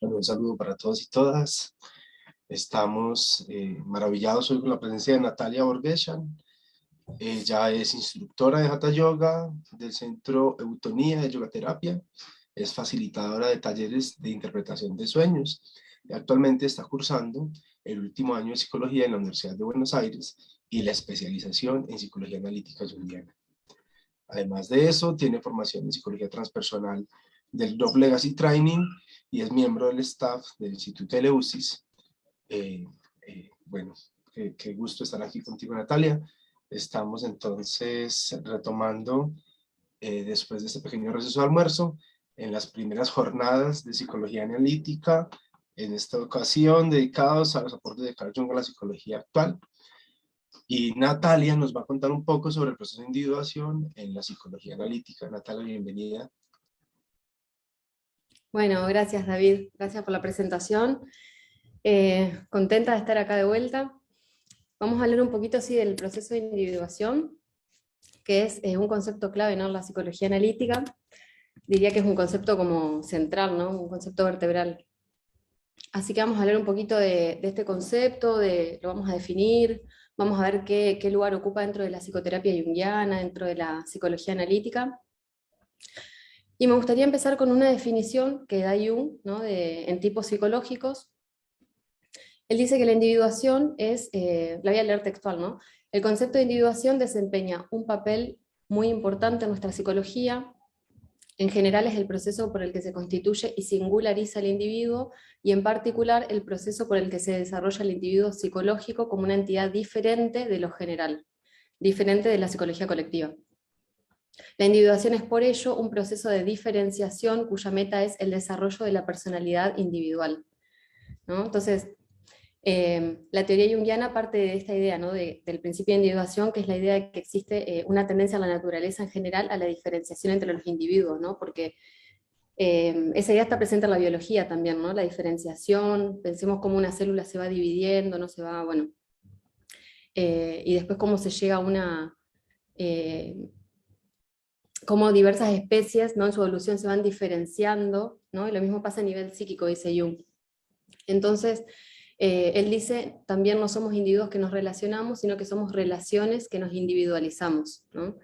Bueno, un saludo para todos y todas. Estamos maravillados hoy con la presencia de Natalia Borgeshan. Ella es instructora de Hatha Yoga del Centro Eutonía de Yoga Terapia. Es facilitadora de talleres de interpretación de sueños. Y actualmente está cursando el último año de psicología en la Universidad de Buenos Aires y la especialización en psicología analítica junguiana. Además de eso, tiene formación en psicología transpersonal del Job Legacy Training y es miembro del staff del Instituto Eleusis. Bueno, qué gusto estar aquí contigo, Natalia. Estamos entonces retomando, después de este pequeño receso de almuerzo, en las primeras jornadas de psicología analítica, en esta ocasión dedicados a los aportes de Carl Jung a la psicología actual. Y Natalia nos va a contar un poco sobre el proceso de individuación en la psicología analítica. Natalia, bienvenida. Bueno, gracias David, gracias por la presentación. Contenta de estar acá de vuelta. Vamos a hablar un poquito así del proceso de individuación, que es un concepto clave, ¿no?, en la psicología analítica. Diría que es un concepto como central, ¿no?, un concepto vertebral. Así que vamos a hablar un poquito de este concepto, lo vamos a definir, vamos a ver qué lugar ocupa dentro de la psicoterapia junguiana, dentro de la psicología analítica. Y me gustaría empezar con una definición que da Jung, ¿no?, en tipos psicológicos. Él dice que la individuación es, la voy a leer textual, ¿no? El concepto de individuación desempeña un papel muy importante en nuestra psicología. En general es el proceso por el que se constituye y singulariza el individuo, y en particular el proceso por el que se desarrolla el individuo psicológico como una entidad diferente de lo general, diferente de la psicología colectiva. La individuación es por ello un proceso de diferenciación cuya meta es el desarrollo de la personalidad individual, ¿no? Entonces, la teoría junguiana parte de esta idea, ¿no?, del principio de individuación, que es la idea de que existe una tendencia en la naturaleza en general a la diferenciación entre los individuos, ¿no? Porque esa idea está presente en la biología también, ¿no? La diferenciación, pensemos cómo una célula se va dividiendo, no se va, bueno, y después cómo se llega a una... cómo diversas especies, ¿no?, en su evolución se van diferenciando, ¿no? Y lo mismo pasa a nivel psíquico, dice Jung. Entonces, él dice, también no somos individuos que nos relacionamos, sino que somos relaciones que nos individualizamos, ¿no?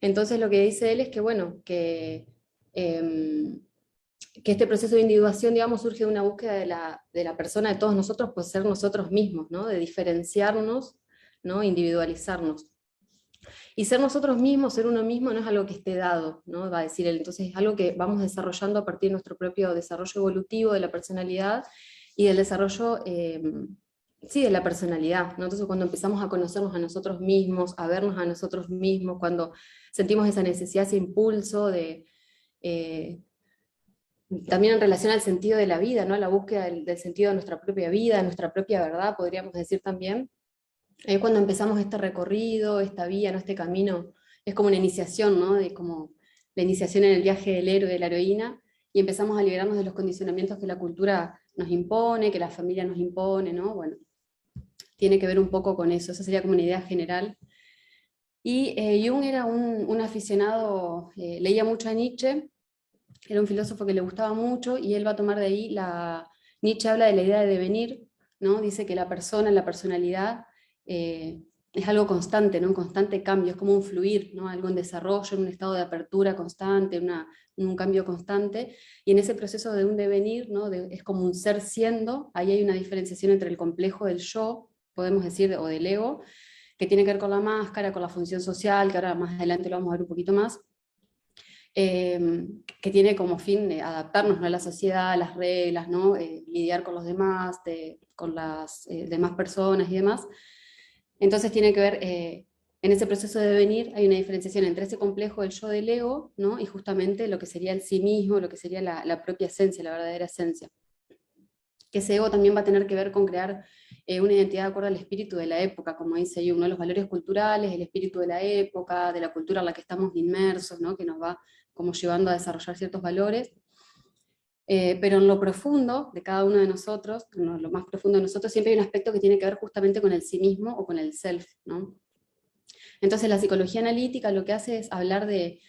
Entonces lo que dice él es que, bueno, que este proceso de individuación, digamos, surge de una búsqueda de la persona, de todos nosotros, por ser nosotros mismos, ¿no?, de diferenciarnos, ¿no?, individualizarnos. Y ser nosotros mismos, ser uno mismo, no es algo que esté dado, ¿no?, va a decir él. Entonces es algo que vamos desarrollando a partir de nuestro propio desarrollo evolutivo de la personalidad, y del desarrollo, sí, de la personalidad, ¿no? Entonces cuando empezamos a conocernos a nosotros mismos, a vernos a nosotros mismos, cuando sentimos esa necesidad, ese impulso de, también en relación al sentido de la vida, ¿no?, la búsqueda del sentido de nuestra propia vida, de nuestra propia verdad, podríamos decir también, cuando empezamos este recorrido, esta vía, ¿no?, este camino, es como una iniciación, ¿no?, de como la iniciación en el viaje del héroe, de la heroína, y empezamos a liberarnos de los condicionamientos que la cultura nos impone, que la familia nos impone, ¿no? Bueno, tiene que ver un poco con eso, esa sería como una idea general. Y Jung era un aficionado, leía mucho a Nietzsche, era un filósofo que le gustaba mucho, y él va a tomar de ahí Nietzsche habla de la idea de devenir, ¿no? Dice que la persona, la personalidad, es algo constante, ¿no?, un constante cambio, es como un fluir, ¿no?, algo en desarrollo, en un estado de apertura constante, un cambio constante, y en ese proceso de un devenir, ¿no?, es como un ser siendo. Ahí hay una diferenciación entre el complejo del yo, podemos decir, o del ego, que tiene que ver con la máscara, con la función social, que ahora más adelante lo vamos a ver un poquito más, que tiene como fin adaptarnos, ¿no?, a la sociedad, a las reglas, ¿no?, lidiar con los demás, con las demás personas y demás. Entonces tiene que ver, en ese proceso de devenir hay una diferenciación entre ese complejo del yo del ego, ¿no?, y justamente lo que sería el sí mismo, lo que sería la propia esencia, la verdadera esencia. Que ese ego también va a tener que ver con crear una identidad de acuerdo al espíritu de la época, como dice Jung, ¿no?, los valores culturales, el espíritu de la época, de la cultura en la que estamos inmersos, ¿no?, que nos va como llevando a desarrollar ciertos valores. Pero en lo profundo de cada uno de nosotros, en lo más profundo de nosotros, siempre hay un aspecto que tiene que ver justamente con el sí mismo o con el self, ¿no? Entonces la psicología analítica lo que hace es hablar de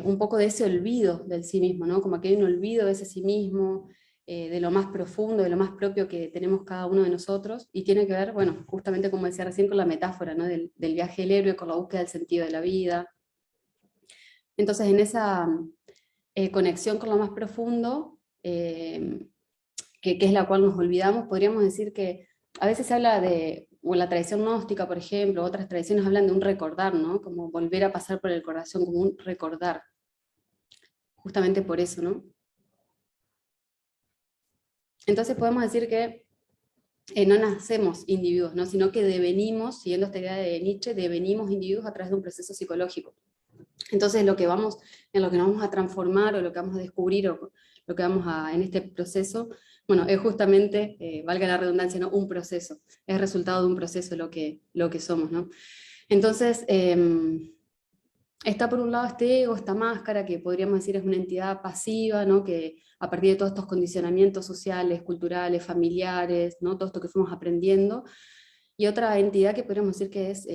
un poco de ese olvido del sí mismo, ¿no?, como que hay un olvido de ese sí mismo, de lo más profundo, de lo más propio que tenemos cada uno de nosotros, y tiene que ver, bueno, justamente como decía recién, con la metáfora, ¿no? del viaje del héroe, con la búsqueda del sentido de la vida. Entonces, en esa conexión con lo más profundo, que es la cual nos olvidamos, podríamos decir que a veces se habla de, o la tradición gnóstica, por ejemplo, otras tradiciones hablan de un recordar, ¿no? Como volver a pasar por el corazón, como un recordar, justamente por eso, ¿no? Entonces podemos decir que no nacemos individuos, ¿no? Sino que devenimos, siguiendo esta idea de Nietzsche, devenimos individuos a través de un proceso psicológico. Entonces en lo que nos vamos a transformar, o lo que vamos a descubrir, o lo que vamos a, en este proceso, bueno, es justamente, valga la redundancia, ¿no? Un proceso, es resultado de un proceso lo que somos, ¿no? Entonces, está por un lado este ego, esta máscara, que podríamos decir es una entidad pasiva, ¿no? Que a partir de todos estos condicionamientos sociales, culturales, familiares, ¿no? Todo esto que fuimos aprendiendo, y otra entidad que podríamos decir que es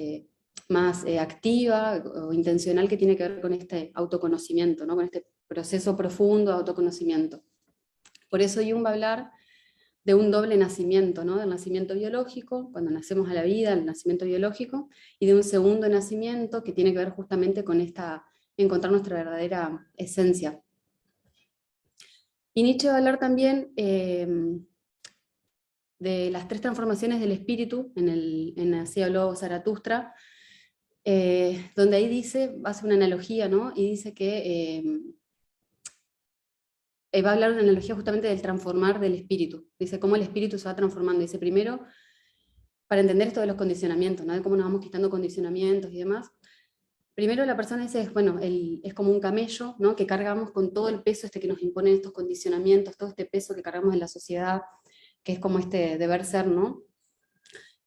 más activa o intencional, que tiene que ver con este autoconocimiento, ¿no? Con este proceso profundo de autoconocimiento. Por eso Jung va a hablar de un doble nacimiento, ¿no? Del nacimiento biológico, cuando nacemos a la vida, el nacimiento biológico, y de un segundo nacimiento que tiene que ver justamente con encontrar nuestra verdadera esencia. Y Nietzsche va a hablar también de las 3 transformaciones del espíritu, en Así habló Zaratustra, donde ahí dice, hace una analogía, ¿no? Y dice que va a hablar una analogía justamente del transformar del espíritu. Dice cómo el espíritu se va transformando. Dice, primero, para entender esto de los condicionamientos, ¿no? De cómo nos vamos quitando condicionamientos y demás. Primero la persona dice, bueno, es como un camello, ¿no? Que cargamos con todo el peso que nos imponen estos condicionamientos, todo este peso que cargamos en la sociedad, que es como este deber ser, ¿no?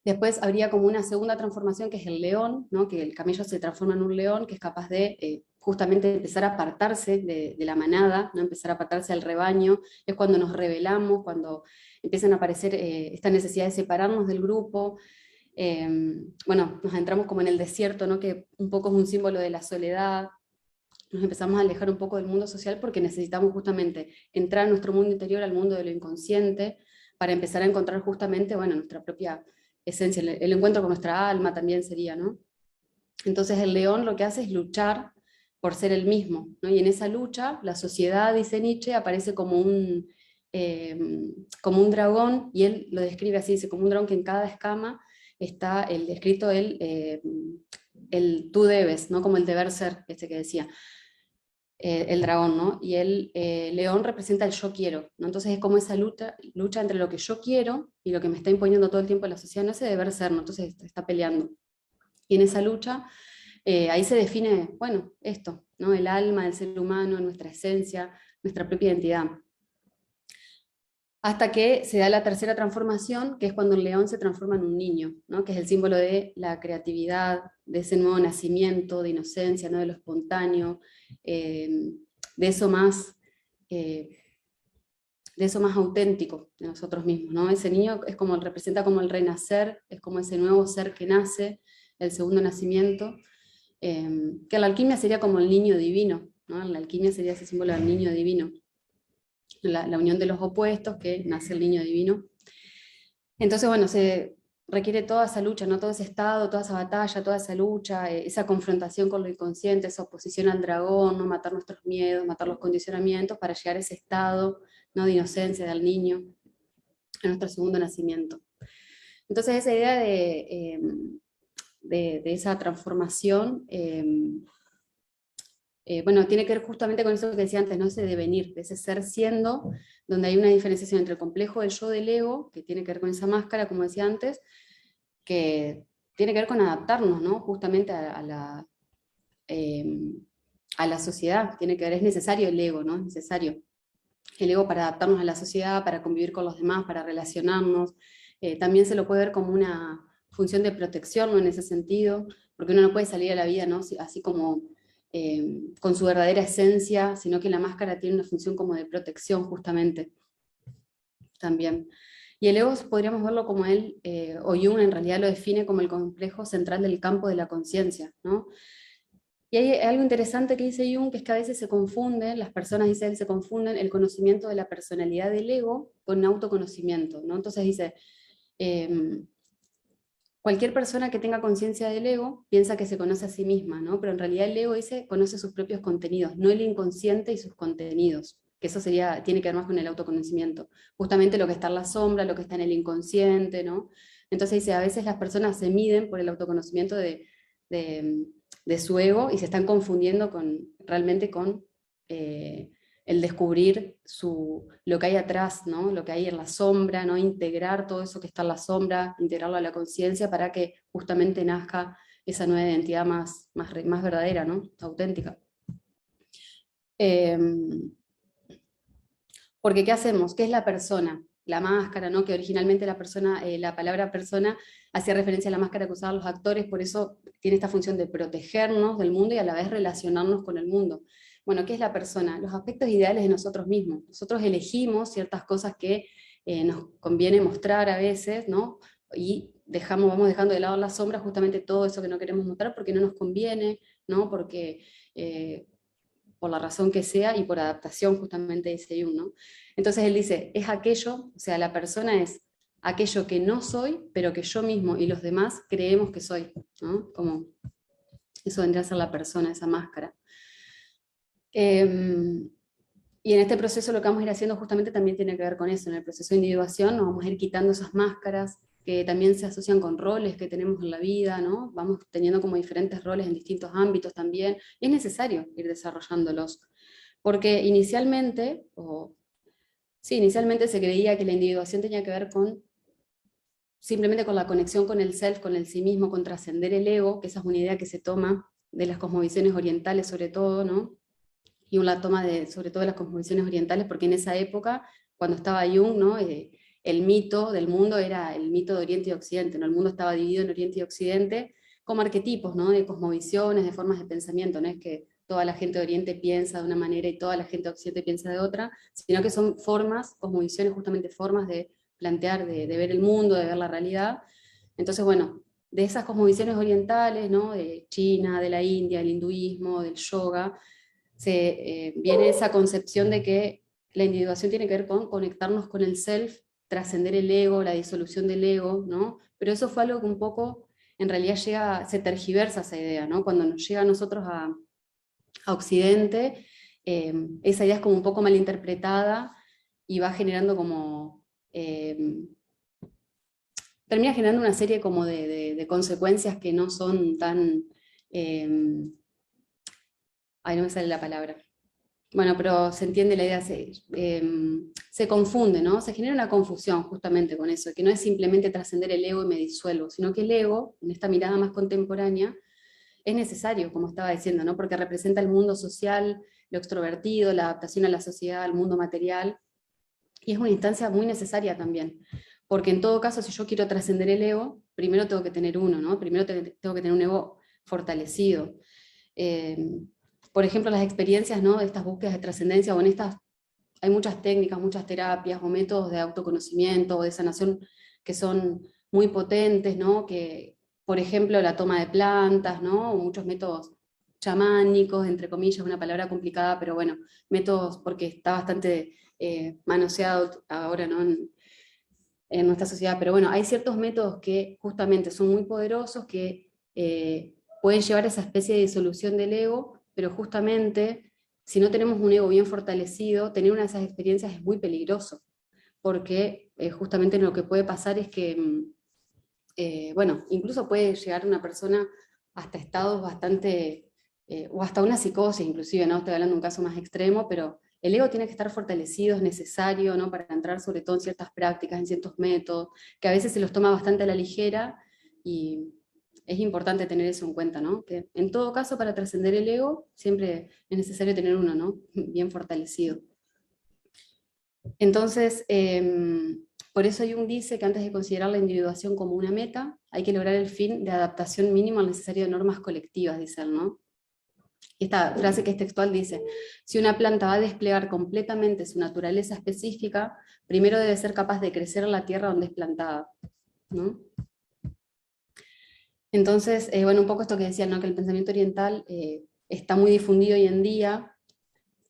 Después habría como una segunda transformación, que es el león, ¿no? Que el camello se transforma en un león que es capaz de justamente empezar a apartarse de la manada, ¿no? Empezar a apartarse del rebaño. Es cuando nos rebelamos, cuando empiezan a aparecer esta necesidad de separarnos del grupo. Bueno, nos entramos como en el desierto, ¿no? Que un poco es un símbolo de la soledad. Nos empezamos a alejar un poco del mundo social porque necesitamos justamente entrar a nuestro mundo interior, al mundo de lo inconsciente, para empezar a encontrar justamente, bueno, nuestra propia esencia, el encuentro con nuestra alma también sería, ¿no? Entonces el león lo que hace es luchar por ser el mismo, ¿no? Y en esa lucha, la sociedad, dice Nietzsche, aparece como un dragón, y él lo describe así, dice, como un dragón que en cada escama está descrito el tú debes, ¿no? Como el deber ser, que decía. El dragón, ¿no? Y el león representa el yo quiero, ¿no? Entonces es como esa lucha entre lo que yo quiero y lo que me está imponiendo todo el tiempo la sociedad, no ese deber ser, ¿no? Entonces está peleando. Y en esa lucha, ahí se define, bueno, esto, ¿no? El alma del ser humano, nuestra esencia, nuestra propia identidad. Hasta que se da la tercera transformación, que es cuando el león se transforma en un niño, ¿no? Que es el símbolo de la creatividad, de ese nuevo nacimiento, de inocencia, ¿no? De lo espontáneo, de eso más, de eso más auténtico de nosotros mismos, ¿no? Ese niño representa como el renacer, es como ese nuevo ser que nace, el segundo nacimiento, que en la alquimia sería como el niño divino, ¿no? En la alquimia sería ese símbolo del niño divino. La unión de los opuestos, que nace el niño divino. Entonces, bueno, se requiere toda esa lucha, ¿no? Todo ese estado, toda esa batalla, toda esa lucha, esa confrontación con lo inconsciente, esa oposición al dragón, ¿no? Matar nuestros miedos, matar los condicionamientos para llegar a ese estado, ¿no? De inocencia del niño, a nuestro segundo nacimiento. Entonces esa idea de esa transformación, bueno, tiene que ver justamente con eso que decía antes, ¿no? Ese devenir, de ese ser siendo, donde hay una diferenciación entre el complejo del yo del ego, que tiene que ver con esa máscara, como decía antes, que tiene que ver con adaptarnos, ¿no? Justamente a la sociedad, tiene que ver, es necesario el ego, ¿no? Es necesario el ego para adaptarnos a la sociedad, para convivir con los demás, para relacionarnos. También se lo puede ver como una función de protección, ¿no? En ese sentido, porque uno no puede salir a la vida, ¿no? Así como con su verdadera esencia, sino que la máscara tiene una función como de protección justamente, también. Y el ego podríamos verlo como él, o Jung en realidad lo define como el complejo central del campo de la conciencia, ¿no? Y hay algo interesante que dice Jung, que es que a veces se confunden, las personas, dice él, se confunden el conocimiento de la personalidad del ego con autoconocimiento, ¿no? Entonces dice, cualquier persona que tenga conciencia del ego piensa que se conoce a sí misma, ¿no? Pero en realidad el ego, dice, conoce sus propios contenidos, no el inconsciente y sus contenidos, que eso sería, tiene que ver más con el autoconocimiento. Justamente lo que está en la sombra, lo que está en el inconsciente, ¿no? Entonces dice, a veces las personas se miden por el autoconocimiento de, de su ego y se están confundiendo realmente con el descubrir lo que hay atrás, ¿no? Lo que hay en la sombra, ¿no? Integrar todo eso que está en la sombra, integrarlo a la conciencia para que justamente nazca esa nueva identidad más verdadera, ¿no? Auténtica. Porque ¿qué hacemos? ¿Qué es la persona? La máscara, ¿no? Que originalmente la persona, la palabra persona hacía referencia a la máscara que usaban los actores, por eso tiene esta función de protegernos del mundo y a la vez relacionarnos con el mundo. Bueno, ¿qué es la persona? Los aspectos ideales de nosotros mismos. Nosotros elegimos ciertas cosas que nos conviene mostrar a veces, ¿no? Y vamos dejando de lado la sombra justamente todo eso que no queremos mostrar porque no nos conviene, ¿no? Porque por la razón que sea y por adaptación justamente dice Jung, ¿no? Entonces él dice, es aquello, o sea, la persona es aquello que no soy, pero que yo mismo y los demás creemos que soy, ¿no? Como eso vendría a ser la persona, esa máscara. Y en este proceso lo que vamos a ir haciendo justamente también tiene que ver con eso, en el proceso de individuación nos vamos a ir quitando esas máscaras que también se asocian con roles que tenemos en la vida, ¿no? Vamos teniendo como diferentes roles en distintos ámbitos también, y es necesario ir desarrollándolos, porque inicialmente se creía que la individuación tenía que ver simplemente con la conexión con el self, con el sí mismo, con trascender el ego, que esa es una idea que se toma de las cosmovisiones orientales sobre todo, ¿no? Y la toma sobre todo de las cosmovisiones orientales, porque en esa época, cuando estaba Jung, ¿no? El mito del mundo era el mito de Oriente y Occidente, ¿no? El mundo estaba dividido en Oriente y Occidente como arquetipos, ¿no? De cosmovisiones, de formas de pensamiento, no es que toda la gente de Oriente piensa de una manera y toda la gente de Occidente piensa de otra, sino que son formas, cosmovisiones, justamente formas de plantear, de ver el mundo, de ver la realidad. Entonces, bueno, de esas cosmovisiones orientales, ¿no? De China, de la India, del hinduismo, del yoga, viene esa concepción de que la individuación tiene que ver con conectarnos con el self, trascender el ego, la disolución del ego, ¿no? Pero eso fue algo que un poco, en realidad se tergiversa esa idea, ¿no? Cuando nos llega a nosotros a Occidente, esa idea es como un poco malinterpretada y va generando como... termina generando una serie como de consecuencias que no son tan... ay, no me sale la palabra. Bueno, pero se entiende la idea, se confunde, ¿no? Se genera una confusión justamente con eso, que no es simplemente trascender el ego y me disuelvo, sino que el ego, en esta mirada más contemporánea, es necesario, como estaba diciendo, ¿no? Porque representa el mundo social, lo extrovertido, la adaptación a la sociedad, al mundo material, y es una instancia muy necesaria también, porque en todo caso, si yo quiero trascender el ego, primero tengo que tener uno, ¿no? Primero tengo que tener un ego fortalecido. Por ejemplo, las experiencias, ¿no? De estas búsquedas de trascendencia, o en estas, hay muchas técnicas, muchas terapias o métodos de autoconocimiento o de sanación que son muy potentes, ¿no? Que, por ejemplo, la toma de plantas, ¿no? O muchos métodos chamánicos, entre comillas, una palabra complicada, pero bueno, métodos porque está bastante manoseado ahora, ¿no? En nuestra sociedad, pero bueno, hay ciertos métodos que justamente son muy poderosos, que pueden llevar a esa especie de disolución del ego, pero justamente si no tenemos un ego bien fortalecido, tener una de esas experiencias es muy peligroso, porque justamente lo que puede pasar es que, bueno, incluso puede llegar una persona hasta estados bastante, o hasta una psicosis inclusive, ¿no? Estoy hablando de un caso más extremo, pero el ego tiene que estar fortalecido, es necesario, ¿no? Para entrar sobre todo en ciertas prácticas, en ciertos métodos, que a veces se los toma bastante a la ligera, y es importante tener eso en cuenta, ¿no? Que en todo caso, para trascender el ego, siempre es necesario tener uno, ¿no? Bien fortalecido. Entonces, por eso Jung dice que antes de considerar la individuación como una meta, hay que lograr el fin de adaptación mínimo al necesario de normas colectivas, dice él, ¿no? Y esta frase que es textual dice, si una planta va a desplegar completamente su naturaleza específica, primero debe ser capaz de crecer en la tierra donde es plantada, ¿no? Entonces, bueno, un poco esto que decía, ¿no? Que el pensamiento oriental está muy difundido hoy en día.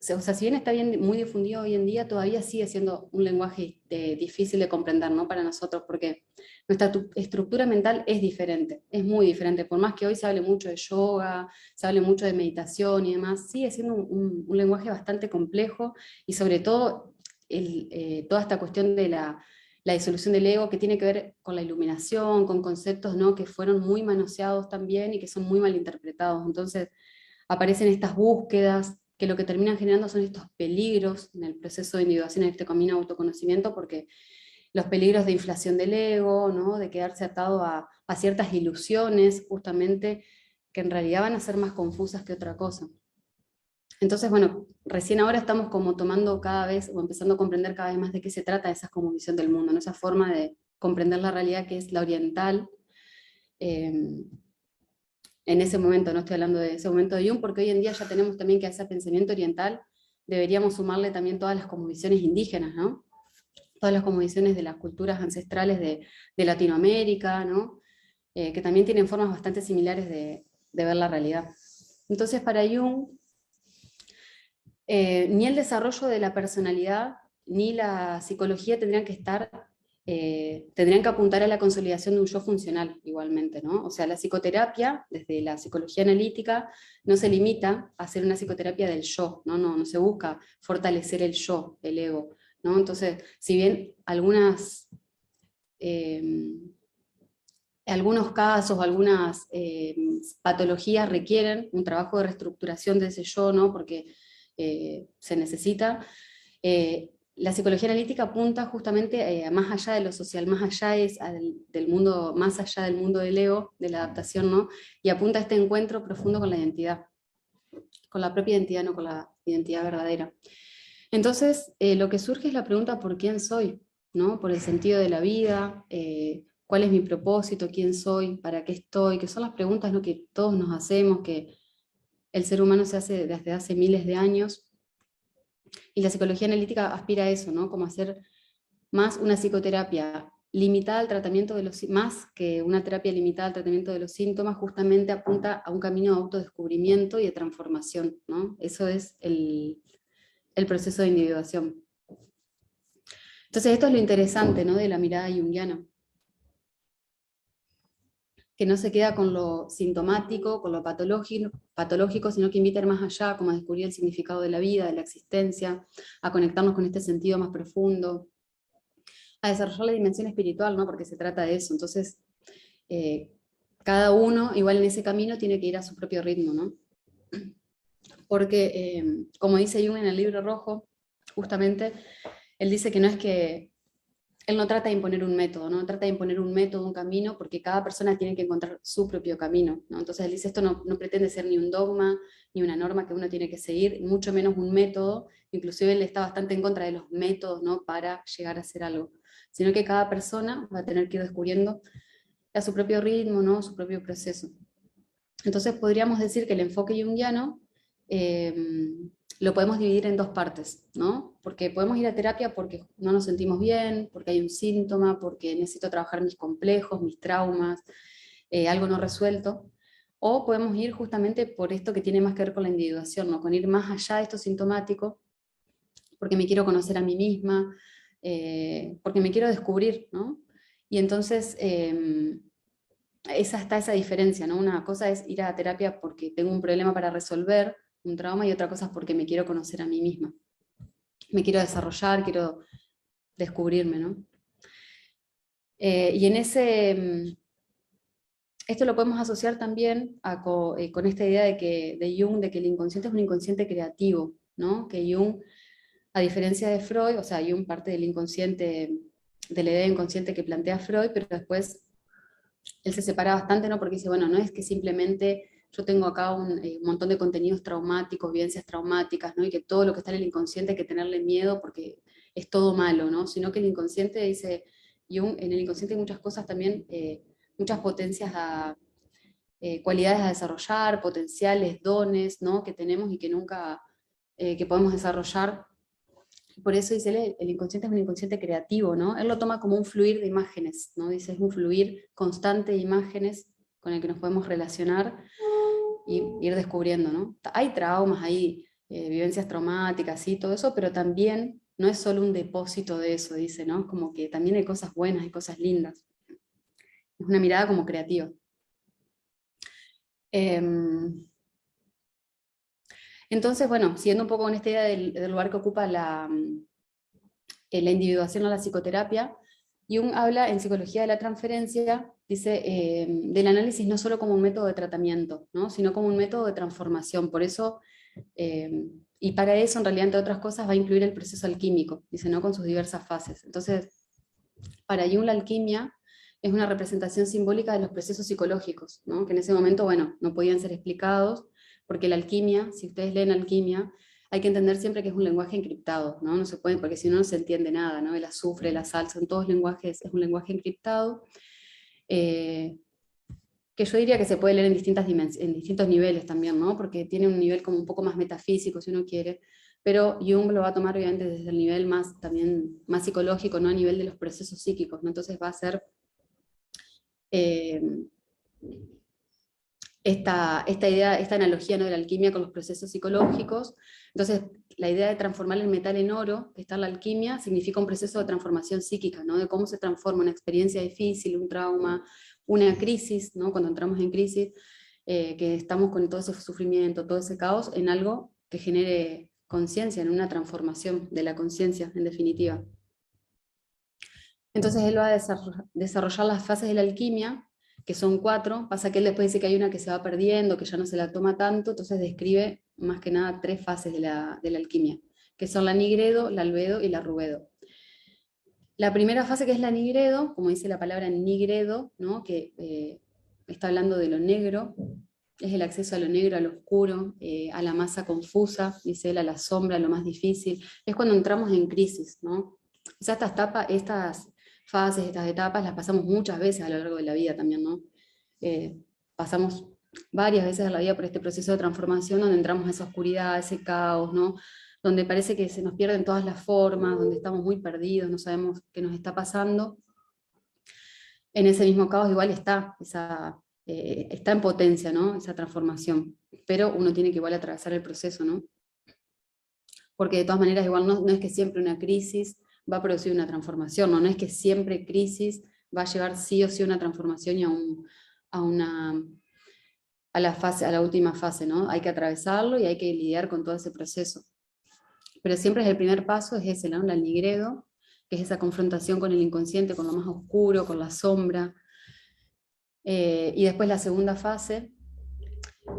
O sea, si bien está muy difundido hoy en día, todavía sigue siendo un lenguaje difícil de comprender, ¿no? Para nosotros, porque nuestra estructura mental es diferente, es muy diferente. Por más que hoy se hable mucho de yoga, se hable mucho de meditación y demás, sigue siendo un lenguaje bastante complejo, y sobre todo toda esta cuestión de la disolución del ego, que tiene que ver con la iluminación, con conceptos, ¿no? Que fueron muy manoseados también y que son muy mal interpretados. Entonces aparecen estas búsquedas que lo que terminan generando son estos peligros en el proceso de individuación, en este camino de autoconocimiento, porque los peligros de inflación del ego, ¿no? De quedarse atado a ciertas ilusiones, justamente, que en realidad van a ser más confusas que otra cosa. Entonces, bueno, recién ahora estamos como tomando cada vez, o empezando a comprender cada vez más de qué se trata esa como visión del mundo, ¿no? Esa forma de comprender la realidad que es la oriental. En ese momento, no estoy hablando de ese momento de Jung, porque hoy en día ya tenemos también que a ese pensamiento oriental deberíamos sumarle también todas las cosmovisiones indígenas, ¿no? Todas las cosmovisiones de las culturas ancestrales de Latinoamérica, ¿no? Que también tienen formas bastante similares de ver la realidad. Entonces, para Jung, ni el desarrollo de la personalidad ni la psicología tendrían que apuntar a la consolidación de un yo funcional igualmente, ¿no? O sea, la psicoterapia, desde la psicología analítica, no se limita a hacer una psicoterapia del yo, ¿no? No se busca fortalecer el yo, el ego, ¿no? Entonces, si bien algunos casos, algunas patologías requieren un trabajo de reestructuración de ese yo, ¿no? Porque se necesita. La psicología analítica apunta justamente más allá de lo social, más allá del mundo, más allá del mundo del ego, de la adaptación, ¿no? Y apunta a este encuentro profundo con la identidad, con la propia identidad, no con la identidad verdadera. Entonces, lo que surge es la pregunta ¿por quién soy? ¿No? Por el sentido de la vida, cuál es mi propósito, quién soy, para qué estoy, que son las preguntas, ¿no? Que todos nos hacemos, que el ser humano se hace desde hace miles de años. Y la psicología analítica aspira a eso, ¿no? Como hacer más una psicoterapia limitada al tratamiento de los, más que una terapia limitada al tratamiento de los síntomas, justamente apunta a un camino de autodescubrimiento y de transformación, ¿no? Eso es el proceso de individuación. Entonces esto es lo interesante, ¿no? De la mirada junguiana, que no se queda con lo sintomático, con lo patológico, sino que invita a ir más allá, como a descubrir el significado de la vida, de la existencia, a conectarnos con este sentido más profundo, a desarrollar la dimensión espiritual, ¿no? Porque se trata de eso. Entonces, cada uno, igual en ese camino, tiene que ir a su propio ritmo, ¿no? Porque, como dice Jung en el Libro Rojo, justamente, él dice que no es que él no trata de imponer un método, no trata de imponer un método, un camino, porque cada persona tiene que encontrar su propio camino, ¿no? Entonces él dice, esto no pretende ser ni un dogma, ni una norma que uno tiene que seguir, mucho menos un método. Inclusive él está bastante en contra de los métodos, ¿no? Para llegar a hacer algo, sino que cada persona va a tener que ir descubriendo a su propio ritmo, ¿no? Su propio proceso. Entonces podríamos decir que el enfoque junguiano lo podemos dividir en dos partes, ¿no? Porque podemos ir a terapia porque no nos sentimos bien, porque hay un síntoma, porque necesito trabajar mis complejos, mis traumas, algo no resuelto, o podemos ir justamente por esto que tiene más que ver con la individuación, ¿no? Con ir más allá de esto sintomático, porque me quiero conocer a mí misma, porque me quiero descubrir, ¿no? Y entonces está esa diferencia, ¿no? Una cosa es ir a terapia porque tengo un problema para resolver, un trauma, y otra cosa es porque me quiero conocer a mí misma. Me quiero desarrollar, quiero descubrirme, ¿no? Y en esto lo podemos asociar también con esta idea de Jung, de que el inconsciente es un inconsciente creativo, ¿no? Que Jung, a diferencia de Freud, o sea, Jung parte del inconsciente, de la idea inconsciente que plantea Freud, pero después él se separa bastante, ¿no? Porque dice, bueno, no es que simplemente yo tengo acá un montón de contenidos traumáticos, vivencias traumáticas, ¿no? Y que todo lo que está en el inconsciente hay que tenerle miedo porque es todo malo, ¿no? Sino que el inconsciente, dice Jung, en el inconsciente hay muchas cosas también, muchas potencias, cualidades a desarrollar, potenciales, dones, ¿no? Que tenemos y que nunca, que podemos desarrollar. Por eso dice él, el inconsciente es un inconsciente creativo, ¿no? Él lo toma como un fluir de imágenes, ¿no? Dice, es un fluir constante de imágenes con el que nos podemos relacionar, y ir descubriendo, ¿no? Hay traumas, hay vivencias traumáticas, sí, todo eso, pero también no es solo un depósito de eso, dice, ¿no? Como que también hay cosas buenas y cosas lindas. Es una mirada como creativa. Entonces, bueno, siguiendo un poco con esta idea del lugar que ocupa la individuación o la psicoterapia, Jung habla en Psicología de la Transferencia, dice, del análisis no solo como un método de tratamiento, ¿no? Sino como un método de transformación. Por eso, y para eso, en realidad, entre otras cosas, va a incluir el proceso alquímico, dice, ¿no? Con sus diversas fases. Entonces, para Jung la alquimia es una representación simbólica de los procesos psicológicos, ¿no? Que en ese momento, bueno, no podían ser explicados, porque la alquimia, si ustedes leen alquimia, hay que entender siempre que es un lenguaje encriptado, ¿no? No se puede, porque si no, no se entiende nada, ¿no? El azufre, la sal, son todos lenguajes, es un lenguaje encriptado, que yo diría que se puede leer en en distintos niveles también, ¿no? Porque tiene un nivel como un poco más metafísico, si uno quiere, pero Jung lo va a tomar obviamente desde el nivel más, también más psicológico, no a nivel de los procesos psíquicos, ¿no? Entonces va a ser eh, esta idea, esta analogía, ¿no? De la alquimia con los procesos psicológicos. Entonces, la idea de transformar el metal en oro, que está en la alquimia, significa un proceso de transformación psíquica, ¿no? De cómo se transforma una experiencia difícil, un trauma, una crisis, ¿no? Cuando entramos en crisis, que estamos con todo ese sufrimiento, todo ese caos, en algo que genere conciencia, en una transformación de la conciencia, en definitiva. Entonces él va a desarrollar las fases de la alquimia, que son 4, pasa que él después dice que hay una que se va perdiendo, que ya no se la toma tanto, entonces describe más que nada 3 fases de la alquimia, que son la nigredo, la albedo y la rubedo. La primera fase, que es la nigredo, como dice la palabra nigredo, ¿no? Que está hablando de lo negro, es el acceso a lo negro, a lo oscuro, a la masa confusa, dice él, a la sombra, lo más difícil. Es cuando entramos en crisis, ¿no? O sea, estas fases, estas etapas, las pasamos muchas veces a lo largo de la vida también, ¿no? Pasamos varias veces en la vida por este proceso de transformación donde entramos a esa oscuridad, a ese caos, ¿no? Donde parece que se nos pierden todas las formas, donde estamos muy perdidos, no sabemos qué nos está pasando. En ese mismo caos igual está está en potencia, ¿no? Esa transformación, pero uno tiene que igual atravesar el proceso, ¿no? Porque de todas maneras igual no es que siempre una crisis va a producir una transformación, ¿no? No es que siempre crisis va a llevar sí o sí a una transformación y a la última fase, ¿no? Hay que atravesarlo y hay que lidiar con todo ese proceso. Pero siempre es el primer paso, es ese, ¿no? El nigredo, que es esa confrontación con el inconsciente, con lo más oscuro, con la sombra. Y después la segunda fase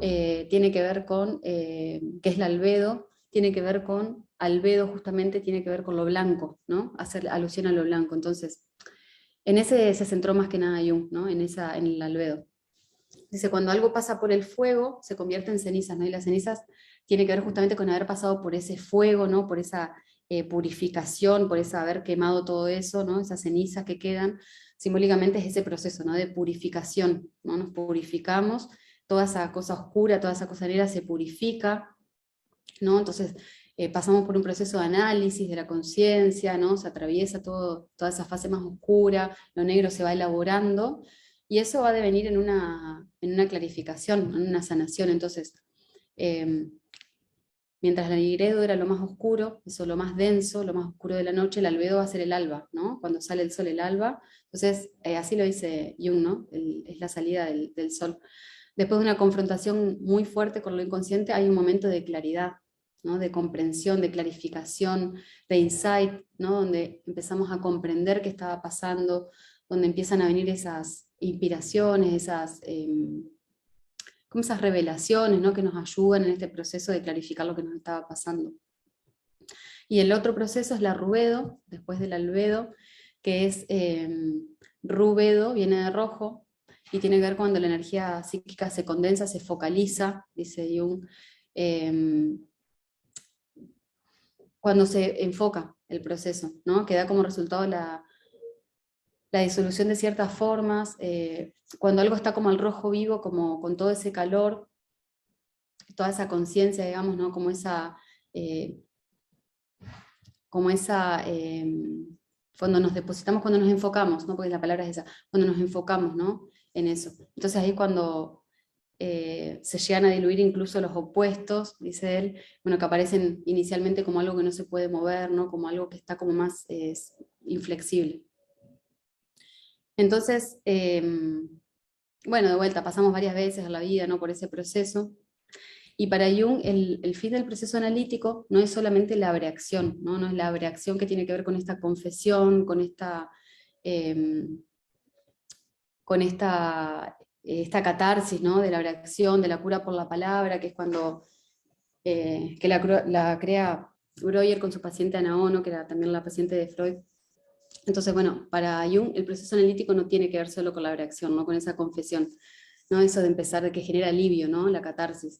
tiene que ver con, que es la albedo, tiene que ver con, albedo justamente tiene que ver con lo blanco, ¿no? Hacer alusión a lo blanco. Entonces, en ese se centró más que nada Jung, ¿no? En el albedo. Dice, cuando algo pasa por el fuego, se convierte en cenizas, ¿no? Y las cenizas tiene que ver justamente con haber pasado por ese fuego, ¿no? Por esa purificación, por esa haber quemado todo eso, ¿no? Esas cenizas que quedan, simbólicamente es ese proceso, ¿no? De purificación, ¿no? Nos purificamos, toda esa cosa oscura, toda esa cosa negra se purifica, ¿no? Entonces pasamos por un proceso de análisis de la conciencia, ¿no? Se atraviesa toda esa fase más oscura, lo negro se va elaborando, y eso va a devenir en una clarificación, en una sanación. Entonces, mientras la nigredo era lo más oscuro, eso lo más denso, lo más oscuro de la noche, el albedo va a ser el alba, ¿no? Cuando sale el sol, el alba. Entonces, así lo dice Jung, ¿no? Es la salida del sol. Después de una confrontación muy fuerte con lo inconsciente, hay un momento de claridad, ¿no? De comprensión, de clarificación, de insight, ¿no? Donde empezamos a comprender qué estaba pasando, donde empiezan a venir esas inspiraciones, como esas revelaciones, ¿no? Que nos ayudan en este proceso de clarificar lo que nos estaba pasando. Y el otro proceso es la rubedo, después del albedo, que es rubedo, viene de rojo, y tiene que ver cuando la energía psíquica se condensa, se focaliza, dice Jung, cuando se enfoca el proceso, ¿no? Que da como resultado la disolución de ciertas formas, cuando algo está como al rojo vivo, como con todo ese calor, toda esa conciencia, digamos, ¿no? Como esa cuando nos depositamos, cuando nos enfocamos, ¿no? Porque la palabra es esa, cuando nos enfocamos, ¿no? En eso. Entonces ahí cuando se llegan a diluir incluso los opuestos, dice él, bueno, que aparecen inicialmente como algo que no se puede mover, ¿no? Como algo que está como más inflexible. Entonces, bueno, de vuelta, pasamos varias veces a la vida, ¿no? Por ese proceso. Y para Jung, el fin del proceso analítico no es solamente la abreacción, ¿no? No es la abreacción que tiene que ver con esta confesión, eh, con esta catarsis, ¿no? De la abreacción, de la cura por la palabra, que es cuando que la crea Breuer con su paciente Ana Ono, que era también la paciente de Freud. Entonces, bueno, para Jung el proceso analítico no tiene que ver solo con la abreacción, ¿no? Con esa confesión, ¿no? Eso de empezar, de que genera alivio, ¿no? La catarsis.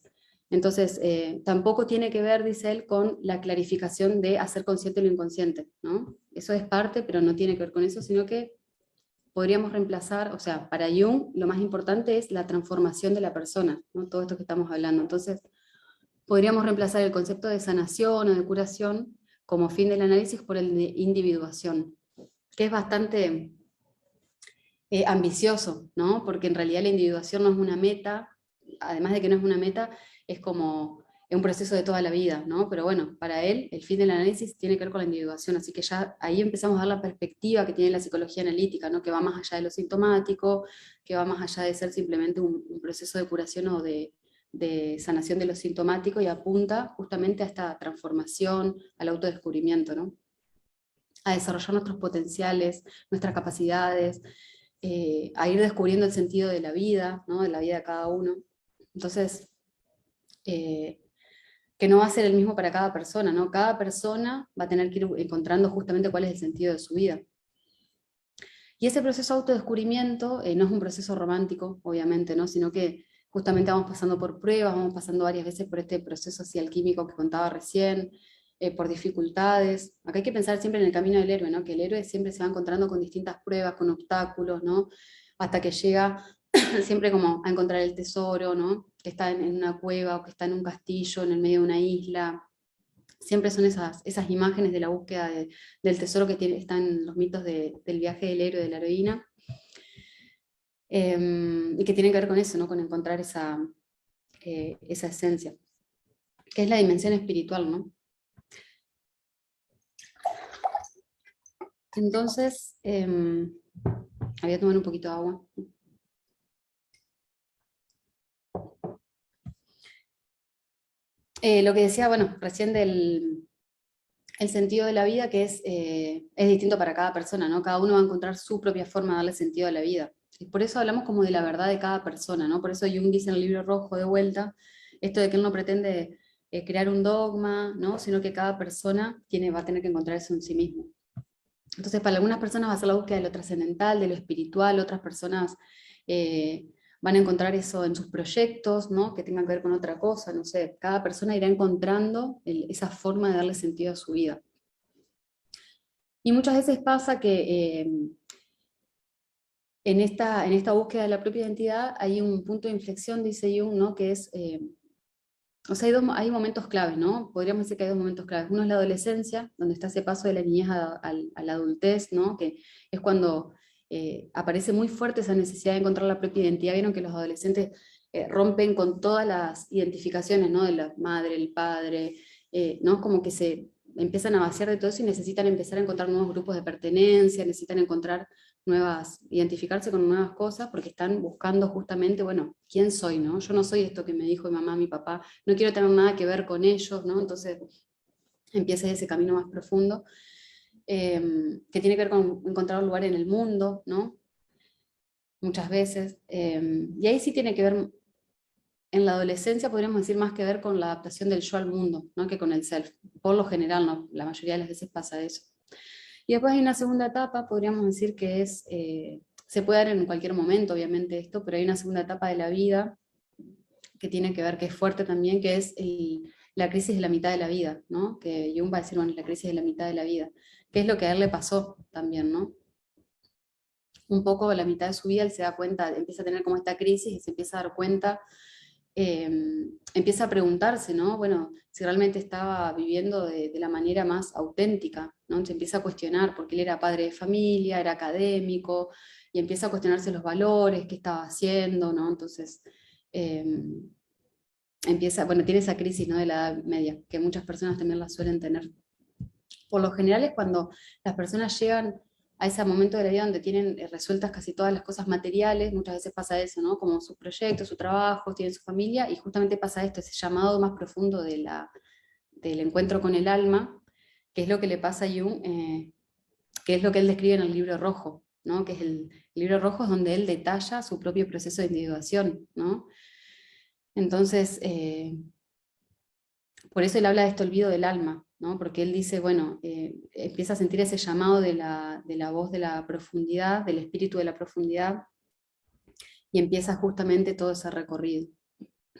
Entonces, tampoco tiene que ver, dice él, con la clarificación de hacer consciente lo inconsciente, ¿no? Eso es parte, pero no tiene que ver con eso, sino que podríamos reemplazar, o sea, para Jung lo más importante es la transformación de la persona, ¿no? Todo esto que estamos hablando. Entonces, podríamos reemplazar el concepto de sanación o de curación como fin del análisis por el de individuación, que es bastante ambicioso, ¿no? Porque en realidad la individuación no es una meta, además de que no es una meta, es como un proceso de toda la vida, ¿no? Pero bueno, para él el fin del análisis tiene que ver con la individuación, así que ya ahí empezamos a ver la perspectiva que tiene la psicología analítica, ¿no? Que va más allá de lo sintomático, que va más allá de ser simplemente un proceso de curación o de sanación de lo sintomático y apunta justamente a esta transformación, al autodescubrimiento, ¿no? A desarrollar nuestros potenciales, nuestras capacidades, a ir descubriendo el sentido de la vida, ¿no? De la vida de cada uno. Entonces, que no va a ser el mismo para cada persona, ¿no? Cada persona va a tener que ir encontrando justamente cuál es el sentido de su vida. Y ese proceso de autodescubrimiento no es un proceso romántico, obviamente, ¿no? Sino que justamente vamos pasando por pruebas, vamos pasando varias veces por este proceso así alquímico que contaba recién, por dificultades. Acá hay que pensar siempre en el camino del héroe, ¿no? Que el héroe siempre se va encontrando con distintas pruebas, con obstáculos, ¿no? Hasta que llega siempre como a encontrar el tesoro, ¿no? Que está en una cueva o que está en un castillo, en el medio de una isla. Siempre son esas imágenes de la búsqueda del tesoro que están en los mitos del viaje del héroe, de la heroína, y que tienen que ver con eso, ¿no? Con encontrar esa esencia, que es la dimensión espiritual, ¿no? Entonces, voy a tomar un poquito de agua. Lo que decía, bueno, recién del el sentido de la vida, que es distinto para cada persona, ¿no? Cada uno va a encontrar su propia forma de darle sentido a la vida. Y por eso hablamos como de la verdad de cada persona, ¿no? Por eso Jung dice en el libro rojo de vuelta, esto de que él no pretende crear un dogma, ¿no? Sino que cada persona va a tener que encontrar eso en sí mismo. Entonces, para algunas personas va a ser la búsqueda de lo trascendental, de lo espiritual, otras personas van a encontrar eso en sus proyectos, ¿no? Que tengan que ver con otra cosa, no sé, cada persona irá encontrando esa forma de darle sentido a su vida. Y muchas veces pasa que en esta búsqueda de la propia identidad hay un punto de inflexión, dice Jung, ¿no? Que es, o sea, hay momentos claves, ¿no? Podríamos decir que hay dos momentos claves. Uno es la adolescencia, donde está ese paso de la niñez a la adultez, ¿no? Que es cuando aparece muy fuerte esa necesidad de encontrar la propia identidad. Vieron que los adolescentes rompen con todas las identificaciones, ¿no? De la madre, el padre, ¿no? Como que se empiezan a vaciar de todo eso y necesitan empezar a encontrar nuevos grupos de pertenencia, necesitan encontrar identificarse con nuevas cosas porque están buscando justamente, bueno, ¿quién soy, no? Yo no soy esto que me dijo mi mamá, mi papá, no quiero tener nada que ver con ellos, ¿no? Entonces empieza ese camino más profundo, que tiene que ver con encontrar un lugar en el mundo, ¿no? Muchas veces. Y ahí sí tiene que ver, en la adolescencia podríamos decir más que ver con la adaptación del yo al mundo, ¿no? Que con el self. Por lo general, ¿no? La mayoría de las veces pasa eso. Y después hay una segunda etapa, podríamos decir que se puede dar en cualquier momento, obviamente esto, pero hay una segunda etapa de la vida que tiene que ver, que es fuerte también, que es la crisis de la mitad de la vida, ¿no? Que Jung va a decir, bueno, la crisis de la mitad de la vida, que es lo que a él le pasó también, ¿no? Un poco a la mitad de su vida él se da cuenta, empieza a tener como esta crisis y se empieza a dar cuenta, empieza a preguntarse, ¿no? Bueno, si realmente estaba viviendo de la manera más auténtica, ¿no? Se empieza a cuestionar, porque él era padre de familia, era académico, y empieza a cuestionarse los valores, qué estaba haciendo, ¿no? Entonces, tiene esa crisis, ¿no?, de la Edad Media, que muchas personas también la suelen tener. Por lo general es cuando las personas llegan a ese momento de la vida donde tienen resueltas casi todas las cosas materiales. Muchas veces pasa eso, ¿no?, como sus proyectos, su trabajo, tienen su familia, y justamente pasa esto, ese llamado más profundo del encuentro con el alma, que es lo que le pasa a Jung, que es lo que él describe en el Libro Rojo, ¿no?, que es el Libro Rojo es donde él detalla su propio proceso de individuación, ¿no? Entonces, por eso él habla de este olvido del alma, ¿no? Porque él dice, bueno, empieza a sentir ese llamado de la voz de la profundidad, del espíritu de la profundidad, y empieza justamente todo ese recorrido.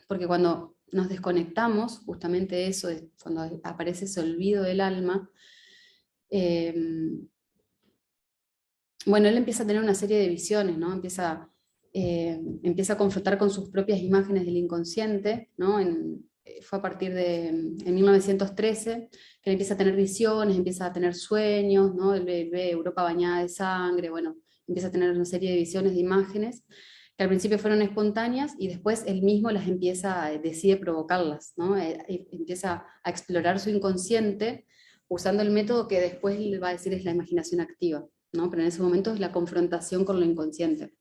Porque cuando nos desconectamos, justamente eso, es cuando aparece ese olvido del alma, bueno, él empieza a tener una serie de visiones, ¿no? Empieza a confrontar con sus propias imágenes del inconsciente, ¿no? Fue a partir de en 1913 que él empieza a tener visiones, empieza a tener sueños, ¿no? Él ve Europa bañada de sangre, bueno, empieza a tener una serie de visiones, de imágenes, que al principio fueron espontáneas y después él mismo decide provocarlas, ¿no? Empieza a explorar su inconsciente usando el método que después le va a decir es la imaginación activa, ¿no? Pero en ese momento es la confrontación con lo inconsciente.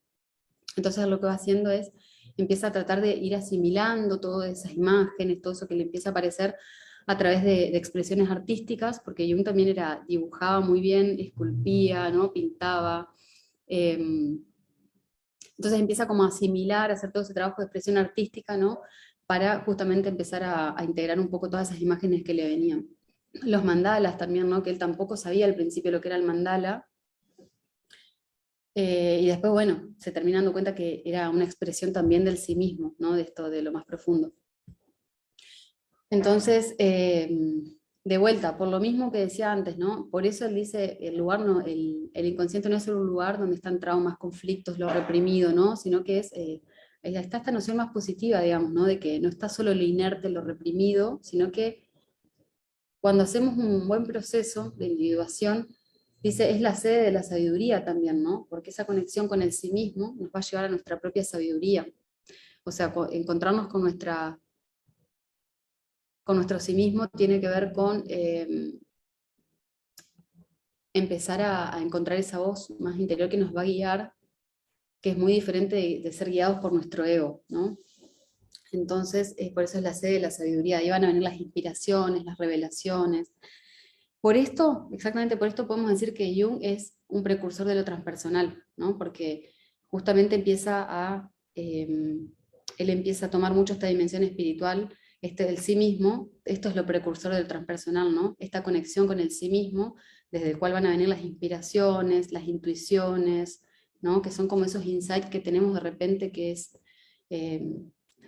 Entonces lo que va haciendo es, empieza a tratar de ir asimilando todas esas imágenes, todo eso que le empieza a aparecer a través de expresiones artísticas, porque Jung también dibujaba muy bien, esculpía, ¿no?, pintaba. Entonces empieza como a asimilar, a hacer todo ese trabajo de expresión artística, ¿no?, para justamente empezar a integrar un poco todas esas imágenes que le venían. Los mandalas también, ¿no?, que él tampoco sabía al principio lo que era el mandala, y después, bueno, se termina dando cuenta que era una expresión también del sí mismo, ¿no?, de esto, de lo más profundo. Entonces, de vuelta, por lo mismo que decía antes, ¿no?, por eso él dice, el inconsciente no es solo un lugar donde están traumas, conflictos, lo reprimido, ¿no?, sino que está esta noción más positiva, digamos, ¿no?, de que no está solo lo inerte, lo reprimido, sino que cuando hacemos un buen proceso de individuación, dice, es la sede de la sabiduría también, ¿no? Porque esa conexión con el sí mismo nos va a llevar a nuestra propia sabiduría. O sea, encontrarnos con nuestro sí mismo tiene que ver con empezar a encontrar esa voz más interior que nos va a guiar, que es muy diferente de ser guiados por nuestro ego, ¿no? Entonces, por eso es la sede de la sabiduría. Ahí van a venir las inspiraciones, las revelaciones. Por esto, exactamente por esto podemos decir que Jung es un precursor de lo transpersonal, ¿no? Porque justamente él empieza a tomar mucho esta dimensión espiritual, del sí mismo. Esto es lo precursor del transpersonal, ¿no? Esta conexión con el sí mismo, desde el cual van a venir las inspiraciones, las intuiciones, ¿no?, que son como esos insights que tenemos de repente,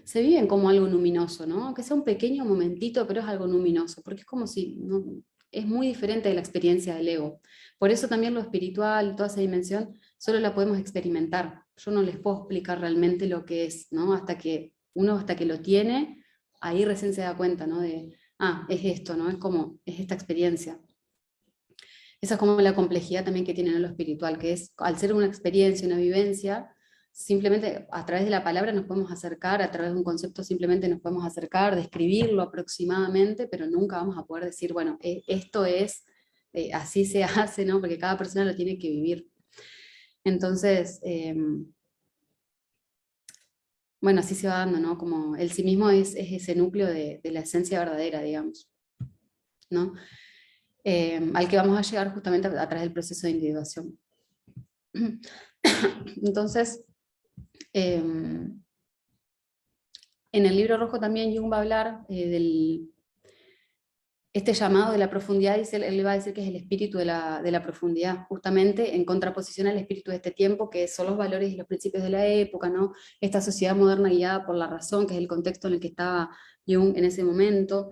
se viven como algo luminoso, ¿no?, aunque sea un pequeño momentito, pero es algo luminoso, porque es como si, ¿no?, es muy diferente de la experiencia del ego. Por eso también lo espiritual, toda esa dimensión, solo la podemos experimentar. Yo no les puedo explicar realmente lo que es, ¿no?, hasta que lo tiene, ahí recién se da cuenta, ¿no?, es esto, ¿no?, es esta experiencia. Esa es como la complejidad también que tiene, ¿no?, lo espiritual, que es, al ser una experiencia, una vivencia, simplemente a través de la palabra nos podemos acercar, a través de un concepto simplemente nos podemos acercar, describirlo aproximadamente, pero nunca vamos a poder decir, bueno, esto es, así se hace, ¿no?, porque cada persona lo tiene que vivir. Entonces, bueno, así se va dando, ¿no?, como el sí mismo es ese núcleo de la esencia verdadera, digamos, ¿no?, al que vamos a llegar justamente a través del proceso de individuación. Entonces, en el Libro Rojo también Jung va a hablar este llamado de la profundidad, él va a decir que es el espíritu de la profundidad, justamente en contraposición al espíritu de este tiempo, que son los valores y los principios de la época, ¿no?, esta sociedad moderna guiada por la razón, que es el contexto en el que estaba Jung en ese momento,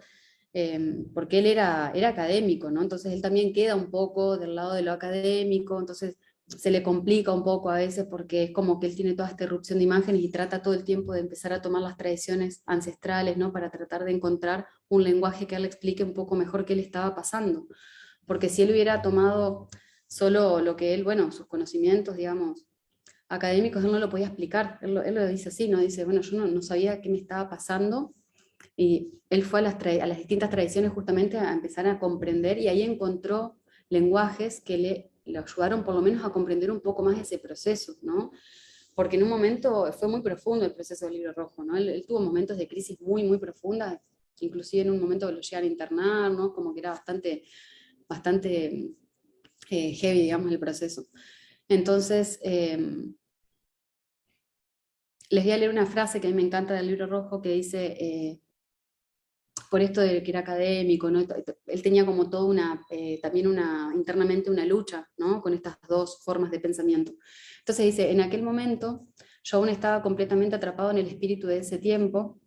porque él era académico, ¿no?, entonces él también queda un poco del lado de lo académico, entonces se le complica un poco a veces porque es como que él tiene toda esta erupción de imágenes y trata todo el tiempo de empezar a tomar las tradiciones ancestrales, ¿no?, para tratar de encontrar un lenguaje que él explique un poco mejor qué le estaba pasando. Porque si él hubiera tomado solo lo que él, bueno, sus conocimientos, digamos, académicos, él no lo podía explicar, él lo dice así, ¿no? Dice, bueno, yo no sabía qué me estaba pasando, y él fue a las distintas tradiciones justamente a empezar a comprender, y ahí encontró lenguajes que le ayudaron por lo menos a comprender un poco más ese proceso, ¿no? Porque en un momento fue muy profundo el proceso del Libro Rojo, ¿no? Él tuvo momentos de crisis muy profundas, inclusive en un momento que lo llegan a internar, ¿no? Como que era bastante heavy, digamos, el proceso. Entonces, les voy a leer una frase que a mí me encanta del Libro Rojo, que dice, por esto de que era académico, ¿no? Él tenía como toda también internamente una lucha, ¿no? Con estas dos formas de pensamiento. Entonces dice, en aquel momento yo aún estaba completamente atrapado en el espíritu de ese tiempo,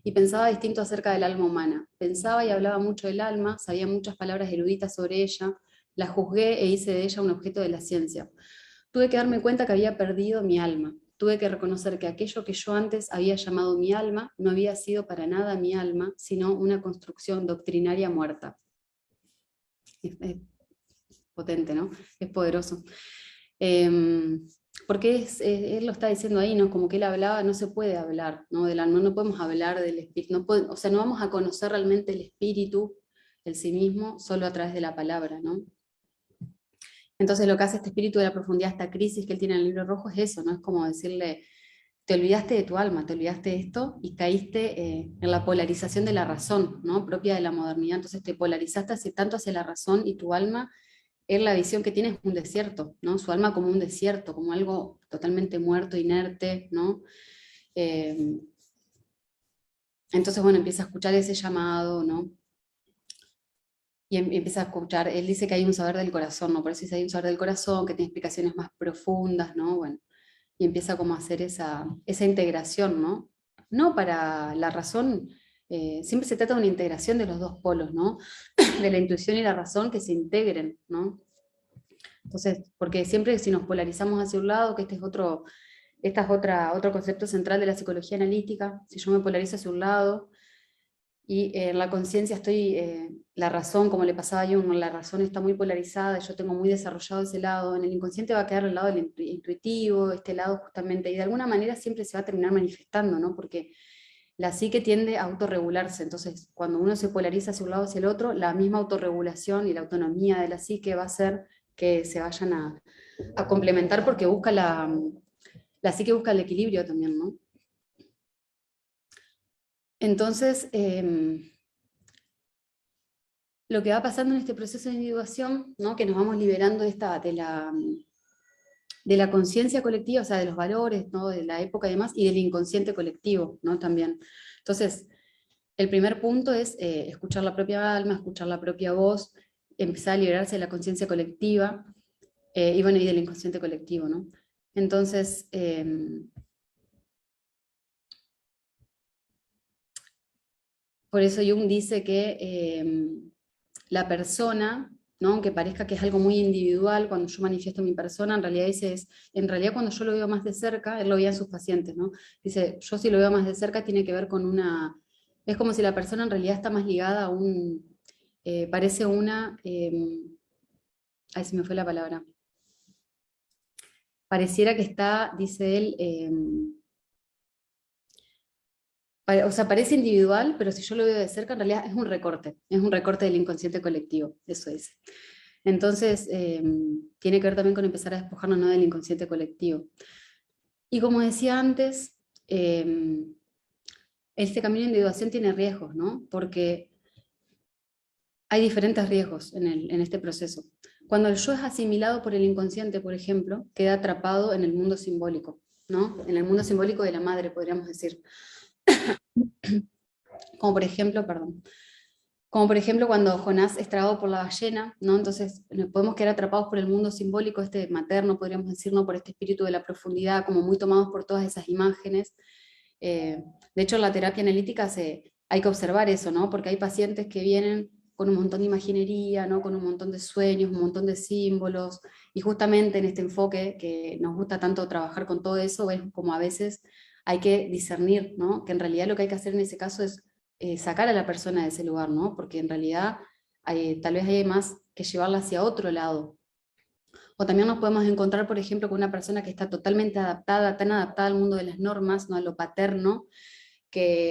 y pensaba distinto acerca del alma humana. Pensaba y hablaba mucho del alma, sabía muchas palabras eruditas sobre ella, la juzgué e hice de ella un objeto de la ciencia. Tuve que darme cuenta que había perdido mi alma. Tuve que reconocer que aquello que yo antes había llamado mi alma no había sido para nada mi alma, sino una construcción doctrinaria muerta. Es potente, ¿no? Es poderoso. Porque él lo está diciendo ahí, ¿no? Como que él hablaba, no se puede hablar, ¿no? No podemos hablar del espíritu, o sea, no vamos a conocer realmente el espíritu, el sí mismo, solo a través de la palabra, ¿no? Entonces lo que hace este espíritu de la profundidad, esta crisis que él tiene en el Libro Rojo, es eso, ¿no? Es como decirle, te olvidaste de tu alma, te olvidaste de esto y caíste en la polarización de la razón, ¿no? Propia de la modernidad. Entonces te polarizaste tanto hacia la razón, y tu alma, es la visión que tiene, es un desierto, ¿no? Su alma como un desierto, como algo totalmente muerto, inerte, ¿no? Eh, entonces, bueno, empieza a escuchar ese llamado, ¿no? Y empieza a escuchar, él dice que hay un saber del corazón, ¿no? Por eso dice hay un saber del corazón, que tiene explicaciones más profundas, ¿no? Bueno, y empieza como a hacer esa integración, ¿no? No para la razón, siempre se trata de una integración de los dos polos, ¿no? De la intuición y la razón que se integren, ¿no? Entonces, porque siempre si nos polarizamos hacia un lado, que esta es otro concepto central de la psicología analítica, si yo me polarizo hacia un lado, y en la conciencia la razón, como le pasaba a Jung, la razón está muy polarizada, yo tengo muy desarrollado ese lado, en el inconsciente va a quedar el lado del intuitivo, este lado justamente, y de alguna manera siempre se va a terminar manifestando, ¿no? Porque la psique tiende a autorregularse, entonces cuando uno se polariza hacia un lado hacia el otro, la misma autorregulación y la autonomía de la psique va a hacer que se vayan a complementar, porque la psique busca el equilibrio también, ¿no? Entonces, lo que va pasando en este proceso de individuación, ¿no? Que nos vamos liberando de la conciencia colectiva, o sea, de los valores, ¿no? De la época y demás, y del inconsciente colectivo, ¿no? También. Entonces, el primer punto es escuchar la propia alma, escuchar la propia voz, empezar a liberarse de la conciencia colectiva, y bueno, y del inconsciente colectivo, ¿no? Entonces, por eso Jung dice que la persona, ¿no? Aunque parezca que es algo muy individual, cuando yo manifiesto mi persona, en realidad cuando yo lo veo más de cerca, él lo veía en sus pacientes, ¿no? Dice, yo si lo veo más de cerca tiene que ver con es como si la persona en realidad está más ligada a parece ay, se me fue la palabra, pareciera que está, dice él, o sea, parece individual, pero si yo lo veo de cerca, en realidad es un recorte del inconsciente colectivo, eso es. Entonces, tiene que ver también con empezar a despojarnos, ¿no? Del inconsciente colectivo. Y como decía antes, este camino de individuación tiene riesgos, ¿no? Porque hay diferentes riesgos en este proceso. Cuando el yo es asimilado por el inconsciente, por ejemplo, queda atrapado en el mundo simbólico, ¿no? En el mundo simbólico de la madre, podríamos decir. Como por ejemplo, perdón, como por ejemplo cuando Jonás es tragado por la ballena, ¿no? Entonces podemos quedar atrapados por el mundo simbólico, este materno, podríamos decir, ¿no? Por este espíritu de la profundidad, como muy tomados por todas esas imágenes. De hecho, en la terapia analítica hay que observar eso, ¿no? Porque hay pacientes que vienen con un montón de imaginería, ¿no? Con un montón de sueños, un montón de símbolos, y justamente en este enfoque que nos gusta tanto trabajar con todo eso, es como a veces hay que discernir, ¿no? Que en realidad lo que hay que hacer en ese caso es sacar a la persona de ese lugar, ¿no? Porque en realidad tal vez hay más que llevarla hacia otro lado. O también nos podemos encontrar, por ejemplo, con una persona que está totalmente adaptada, tan adaptada al mundo de las normas, ¿no? A lo paterno,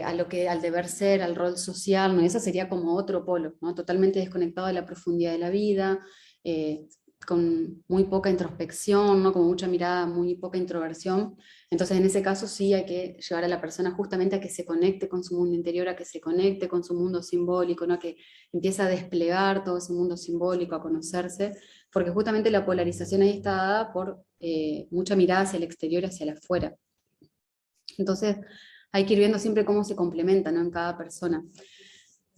al deber ser, al rol social, ¿no? Eso sería como otro polo, ¿no? Totalmente desconectado de la profundidad de la vida, eh, con muy poca introspección, ¿no? Como mucha mirada, muy poca introversión. Entonces, en ese caso sí hay que llevar a la persona justamente a que se conecte con su mundo interior, a que se conecte con su mundo simbólico, ¿no? A que empiece a desplegar todo ese mundo simbólico, a conocerse, porque justamente la polarización ahí está dada por mucha mirada hacia el exterior y hacia el afuera. Entonces, hay que ir viendo siempre cómo se complementa, ¿no? En cada persona.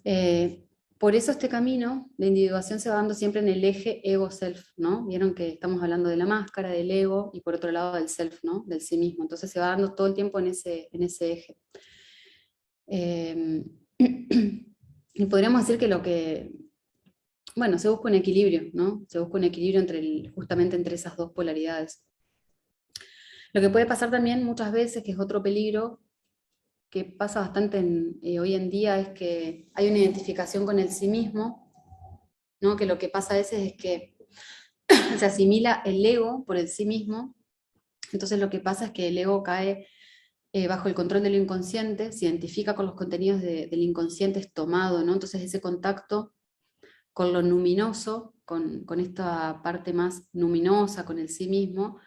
Eh, por eso este camino de individuación se va dando siempre en el eje ego-self, ¿no? Vieron que estamos hablando de la máscara, del ego, y por otro lado del self, ¿no? Del sí mismo. Entonces se va dando todo el tiempo en ese eje. Y podríamos decir que bueno, se busca un equilibrio, ¿no? Se busca un equilibrio justamente entre esas dos polaridades. Lo que puede pasar también muchas veces, que es otro peligro, que pasa bastante hoy en día, es que hay una identificación con el sí mismo, ¿no? Que lo que pasa a veces es que se asimila el ego por el sí mismo, entonces lo que pasa es que el ego cae bajo el control de lo inconsciente, se identifica con los contenidos del inconsciente, es tomado, ¿no? Entonces ese contacto con lo luminoso, con esta parte más luminosa, con el sí mismo,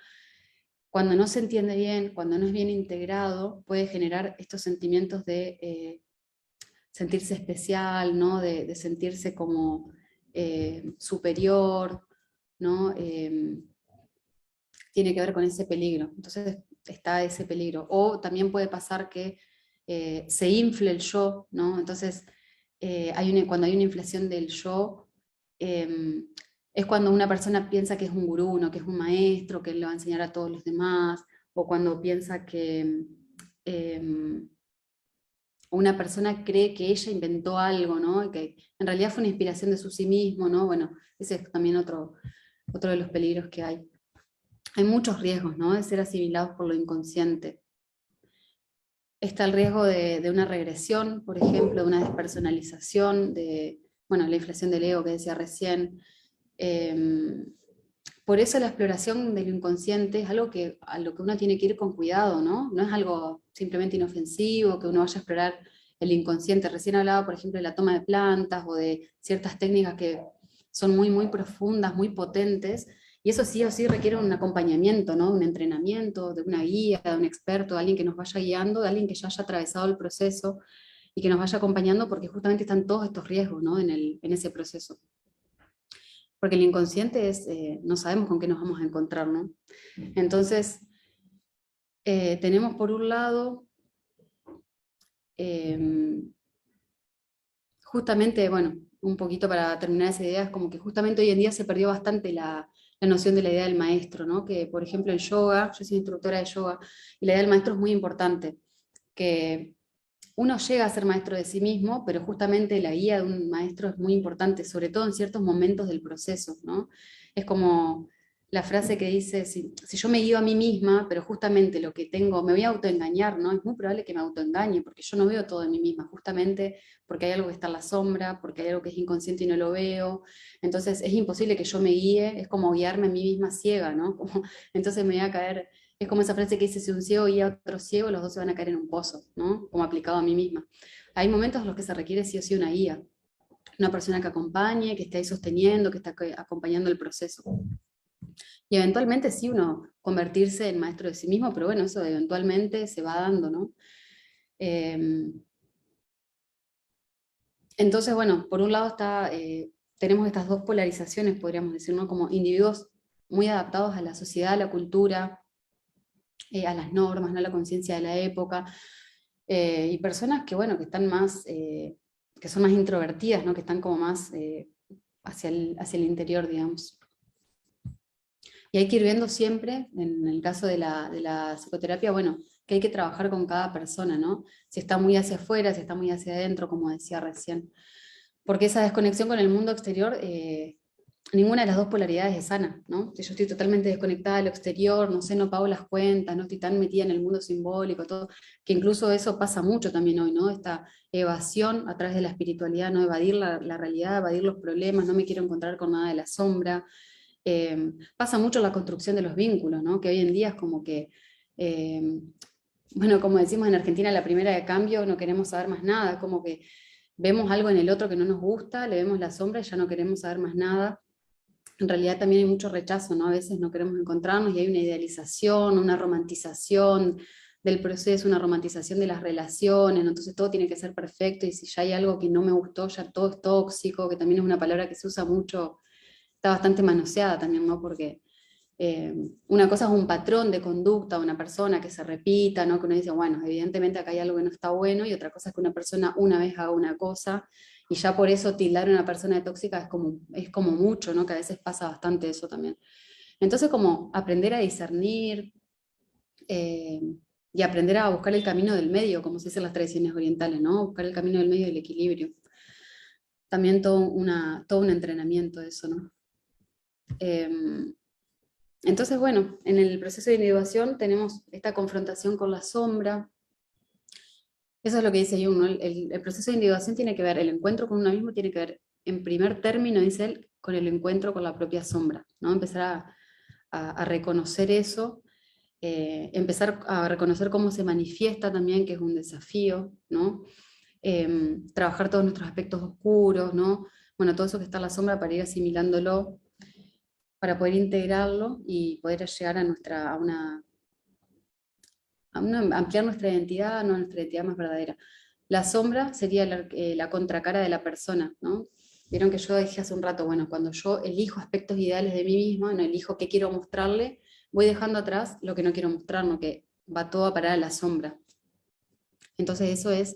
cuando no se entiende bien, cuando no es bien integrado, puede generar estos sentimientos de sentirse especial, ¿no? De sentirse como superior, ¿no? Tiene que ver con ese peligro. Entonces está ese peligro. O también puede pasar que se infle el yo, ¿no? Entonces, cuando hay una inflación del yo, es cuando una persona piensa que es un gurú, ¿no? Que es un maestro, que le va a enseñar a todos los demás, o cuando piensa que una persona cree que ella inventó algo, ¿no? Y que en realidad fue una inspiración de su sí mismo, ¿no? Bueno, ese es también otro de los peligros que hay. Hay muchos riesgos, ¿no? De ser asimilados por lo inconsciente. Está el riesgo de una regresión, por ejemplo, de una despersonalización, bueno, la inflación del ego que decía recién. Por eso la exploración del inconsciente es algo a lo que uno tiene que ir con cuidado, ¿no? No es algo simplemente inofensivo, que uno vaya a explorar el inconsciente. Recién hablaba, por ejemplo, de la toma de plantas o de ciertas técnicas que son muy, muy profundas, muy potentes, y eso sí o sí requiere un acompañamiento, ¿no? Un entrenamiento, de una guía, de un experto, de alguien que nos vaya guiando, de alguien que ya haya atravesado el proceso y que nos vaya acompañando, porque justamente están todos estos riesgos, ¿no? En ese proceso. Porque el inconsciente no sabemos con qué nos vamos a encontrar, ¿no? Entonces, tenemos por un lado, justamente, bueno, un poquito para terminar esa idea, es como que justamente hoy en día se perdió bastante la noción de la idea del maestro, ¿no? Que, por ejemplo, el yoga, yo soy instructora de yoga, y la idea del maestro es muy importante, que uno llega a ser maestro de sí mismo, pero justamente la guía de un maestro es muy importante, sobre todo en ciertos momentos del proceso, ¿no? Es como la frase que dice, si yo me guío a mí misma, pero justamente lo que tengo, me voy a autoengañar, ¿no? Es muy probable que me autoengañe, porque yo no veo todo en mí misma, justamente porque hay algo que está en la sombra, porque hay algo que es inconsciente y no lo veo. Entonces es imposible que yo me guíe, es como guiarme a mí misma ciega, ¿no? Entonces me voy a caer. Es como esa frase que dice, si un ciego guía a otro ciego, los dos se van a caer en un pozo, ¿no? Como aplicado a mí misma. Hay momentos en los que se requiere sí o sí una guía, una persona que acompañe, que esté ahí sosteniendo, que esté acompañando el proceso. Y eventualmente sí uno convertirse en maestro de sí mismo, pero bueno, eso eventualmente se va dando, ¿no? Entonces, bueno, por un lado tenemos estas dos polarizaciones, podríamos decir, ¿no? Como individuos muy adaptados a la sociedad, a la cultura, a las normas, ¿no? A la conciencia de la época, y personas que, bueno, que están más, que son más introvertidas, ¿no? Que están como más hacia el interior, digamos. Y hay que ir viendo siempre, en el caso de la psicoterapia, bueno, que hay que trabajar con cada persona, ¿no? Si está muy hacia afuera, si está muy hacia adentro, como decía recién. Porque esa desconexión con el mundo exterior, ninguna de las dos polaridades es sana, ¿no? Si yo estoy totalmente desconectada de lo exterior, no sé, no pago las cuentas, no estoy tan metida en el mundo simbólico, todo, que incluso eso pasa mucho también hoy, ¿no? Esta evasión a través de la espiritualidad, ¿no? Evadir la realidad, evadir los problemas, no me quiero encontrar con nada de la sombra. Pasa mucho en la construcción de los vínculos, ¿no? Que hoy en día es como que, bueno, como decimos en Argentina, la primera de cambio, no queremos saber más nada, como que vemos algo en el otro que no nos gusta, le vemos la sombra y ya no queremos saber más nada. En realidad también hay mucho rechazo, ¿no? A veces no queremos encontrarnos y hay una idealización, una romantización del proceso, una romantización de las relaciones, ¿no? Entonces todo tiene que ser perfecto y si ya hay algo que no me gustó, ya todo es tóxico, que también es una palabra que se usa mucho, está bastante manoseada también, ¿no? Porque una cosa es un patrón de conducta, una persona que se repita, ¿no? Que uno dice, bueno, evidentemente acá hay algo que no está bueno, y otra cosa es que una persona una vez haga una cosa, y ya por eso tildar a una persona de tóxica es como mucho, ¿no? Que a veces pasa bastante eso también. Entonces, como aprender a discernir eh, y aprender a buscar el camino del medio, como se dice en las tradiciones orientales, ¿no? Buscar el camino del medio y el equilibrio. También todo un entrenamiento de eso, ¿no? Eh, Entonces, bueno, en el proceso de individuación tenemos esta confrontación con la sombra. Eso es lo que dice Jung, ¿no? El proceso de individuación tiene que ver, el encuentro con uno mismo tiene que ver, en primer término, dice él, con el encuentro con la propia sombra, ¿no? Empezar a reconocer eso, empezar a reconocer cómo se manifiesta también, que es un desafío, ¿no? Trabajar todos nuestros aspectos oscuros, ¿no? Bueno, todo eso que está en la sombra para ir asimilándolo, para poder integrarlo y poder llegar ampliar nuestra identidad, no nuestra identidad más verdadera. La sombra sería la contracara de la persona, ¿no? Vieron que yo dije hace un rato, bueno, cuando yo elijo aspectos ideales de mí misma, no elijo qué quiero mostrarle, voy dejando atrás lo que no quiero mostrar, ¿no? Que va todo a parar a la sombra. Entonces eso es,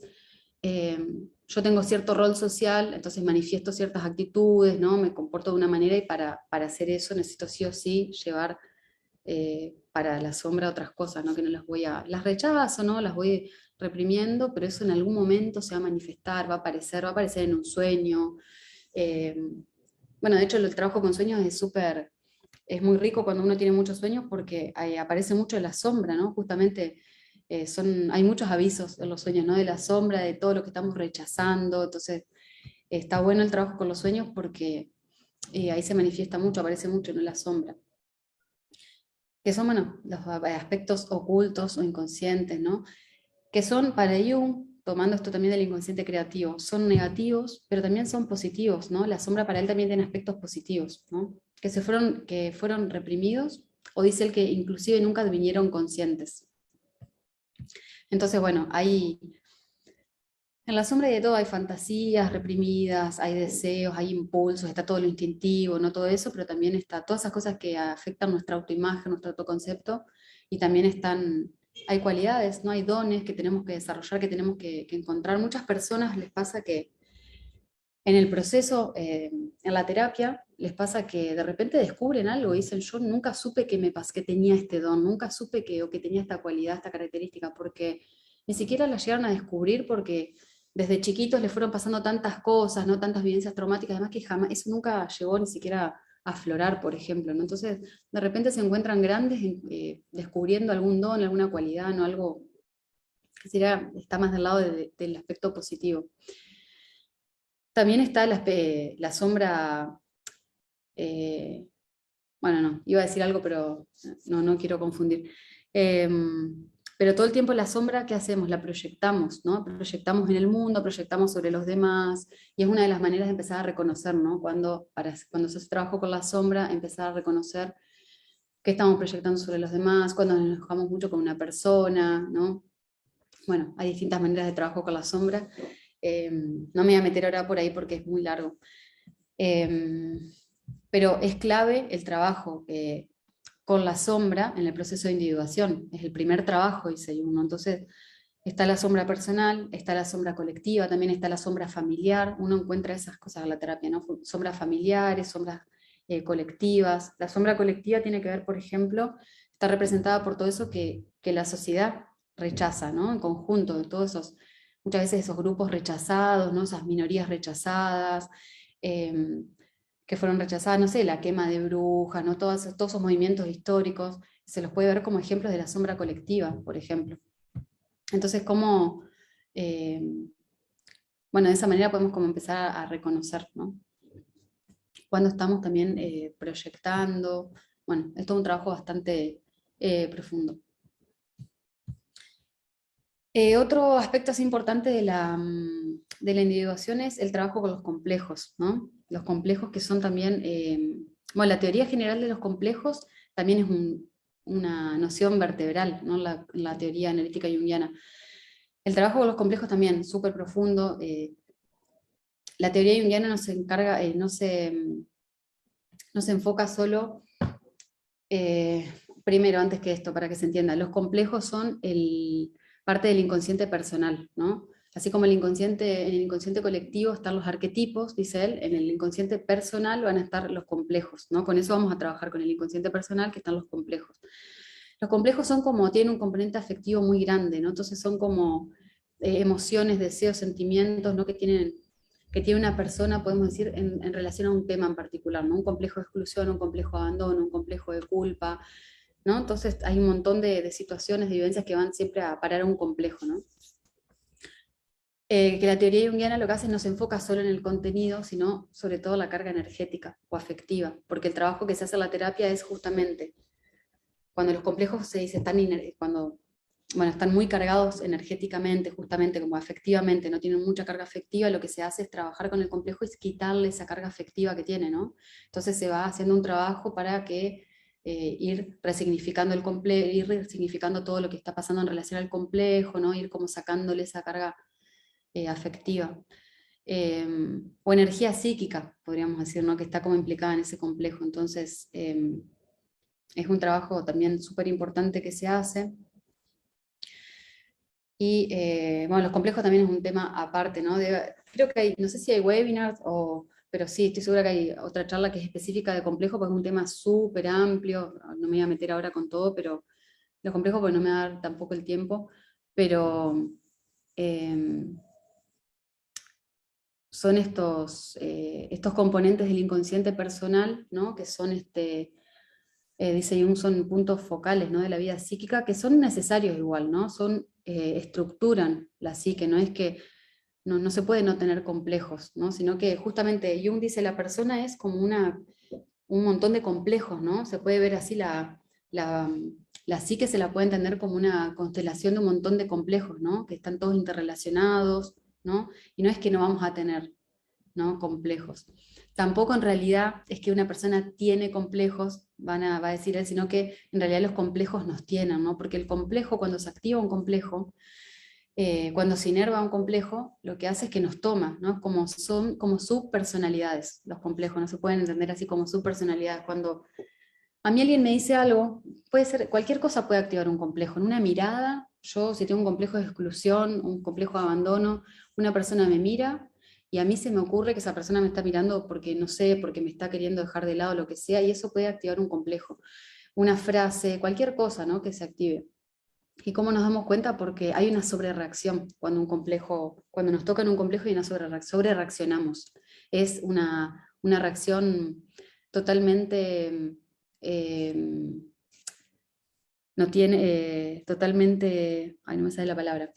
eh, yo tengo cierto rol social, entonces manifiesto ciertas actitudes, ¿no? Me comporto de una manera y para hacer eso necesito sí o sí llevar para la sombra otras cosas, ¿no? Que no las rechazo, ¿no? Las voy reprimiendo, pero eso en algún momento se va a manifestar, va a aparecer en un sueño. eh, bueno, de hecho el trabajo con sueños es muy rico cuando uno tiene muchos sueños porque ahí aparece mucho la sombra, ¿no? Justamente hay muchos avisos en los sueños, ¿no? De la sombra, de todo lo que estamos rechazando, entonces está bueno el trabajo con los sueños porque ahí se manifiesta mucho, aparece mucho, ¿no? La sombra, que son, bueno, los aspectos ocultos o inconscientes, ¿no? Que son para Jung, tomando esto también del inconsciente creativo, son negativos, pero también son positivos, ¿no? La sombra para él también tiene aspectos positivos, ¿no? Que fueron reprimidos, o dice él que inclusive nunca vinieron conscientes. Entonces, bueno, en la sombra hay de todo, hay fantasías reprimidas, hay deseos, hay impulsos, está todo lo instintivo, no todo eso, pero también está todas esas cosas que afectan nuestra autoimagen, nuestro autoconcepto, y también hay cualidades, ¿no? Hay dones que tenemos que desarrollar, que tenemos que encontrar. Muchas personas les pasa que en el proceso, en la terapia, les pasa que de repente descubren algo y dicen, yo nunca supe que tenía este don, nunca supe o que tenía esta cualidad, esta característica, porque ni siquiera la llegaron a descubrir porque desde chiquitos les fueron pasando tantas cosas, ¿no? Tantas vivencias traumáticas, además que jamás, eso nunca llegó ni siquiera a aflorar, por ejemplo, ¿no? Entonces, de repente se encuentran grandes descubriendo algún don, alguna cualidad, ¿no? Algo que está más del lado del aspecto positivo. También está la sombra, eh, bueno, no, iba a decir algo, pero no quiero confundir. Pero todo el tiempo la sombra, ¿qué hacemos? La proyectamos, ¿no? Proyectamos en el mundo, proyectamos sobre los demás, y es una de las maneras de empezar a reconocer, ¿no? Cuando se hace trabajo con la sombra, empezar a reconocer qué estamos proyectando sobre los demás, cuando nos enojamos mucho con una persona, ¿no? Bueno, hay distintas maneras de trabajo con la sombra. No me voy a meter ahora por ahí porque es muy largo. Pero es clave el trabajo con la sombra en el proceso de individuación. Es el primer trabajo, dice uno. Entonces, está la sombra personal, está la sombra colectiva, también está la sombra familiar. Uno encuentra esas cosas en la terapia, ¿no? Sombras familiares, sombras colectivas. La sombra colectiva tiene que ver, por ejemplo, está representada por todo eso que la sociedad rechaza, ¿no? En conjunto, de todos muchas veces esos grupos rechazados, ¿no? Esas minorías rechazadas, eh, que fueron rechazadas, no sé, la quema de brujas, ¿no? Todos esos movimientos históricos, se los puede ver como ejemplos de la sombra colectiva, por ejemplo. Entonces, bueno, de esa manera podemos como empezar a reconocer, ¿no? cuando estamos también proyectando. Bueno, esto es un trabajo bastante profundo. Otro aspecto así importante de la individuación es el trabajo con los complejos, ¿no? Los complejos que son también, bueno, la teoría general de los complejos también es una noción vertebral, ¿no? La teoría analítica junguiana. El trabajo con los complejos también, súper profundo. La teoría junguiana no se encarga, no se enfoca solo, primero, antes que esto, para que se entienda, los complejos son parte del inconsciente personal, ¿no? Así como en el inconsciente colectivo están los arquetipos, dice él, en el inconsciente personal van a estar los complejos, ¿no? Con eso vamos a trabajar, con el inconsciente personal, que están los complejos. Los complejos son como, tienen un componente afectivo muy grande, ¿no? Entonces son como emociones, deseos, sentimientos, ¿no? Que tiene una persona, podemos decir, en relación a un tema en particular, ¿no? Un complejo de exclusión, un complejo de abandono, un complejo de culpa, ¿no? Entonces hay un montón de situaciones, de vivencias que van siempre a parar a un complejo, ¿no? Que la teoría junguiana lo que hace no se enfoca solo en el contenido, sino sobre todo la carga energética o afectiva, porque el trabajo que se hace en la terapia es justamente cuando los complejos cuando bueno, están muy cargados energéticamente, justamente como afectivamente, no tienen mucha carga afectiva, lo que se hace es trabajar con el complejo y quitarle esa carga afectiva que tiene, ¿no? Entonces se va haciendo un trabajo para que ir resignificando el complejo, ir resignificando todo lo que está pasando en relación al complejo, ¿no? Ir como sacándole esa carga afectiva. O energía psíquica, podríamos decir, ¿no? Que está como implicada en ese complejo. Entonces, es un trabajo también súper importante que se hace. Y bueno, los complejos también es un tema aparte, ¿no? Creo que hay, no sé si hay webinars, pero sí, estoy segura que hay otra charla que es específica de complejos, porque es un tema súper amplio, no me voy a meter ahora con todo, pero los complejos, pues no me va a dar tampoco el tiempo, pero son estos componentes del inconsciente personal, ¿no? Que son dice Jung, son puntos focales, ¿no? De la vida psíquica, que son necesarios igual, ¿no? Estructuran la psique, no es que no se puede no tener complejos, ¿no? Sino que justamente Jung dice la persona es como un montón de complejos, ¿no? Se puede ver así la, la psique se la puede entender como una constelación de un montón de complejos, ¿no? Que están todos interrelacionados, ¿no? Y no es que no vamos a tener, ¿no? Complejos. Tampoco en realidad es que una persona tiene complejos, va a decir él, sino que en realidad los complejos nos tienen, ¿no? Porque el complejo, cuando se activa un complejo, cuando se inerva un complejo, lo que hace es que nos toma, ¿no? Son como subpersonalidades los complejos, no se pueden entender así como subpersonalidades. Cuando a mí alguien me dice algo, puede ser, cualquier cosa puede activar un complejo. En una mirada, yo si tengo un complejo de exclusión, un complejo de abandono, una persona me mira y a mí se me ocurre que esa persona me está mirando porque no sé, porque me está queriendo dejar de lado, lo que sea, y eso puede activar un complejo. Una frase, cualquier cosa, ¿no? Que se active. ¿Y cómo nos damos cuenta? Porque hay una sobrereacción cuando nos toca en un complejo y una sobrereaccionamos. Es una reacción totalmente, eh, no tiene, totalmente, ay, no me sale la palabra,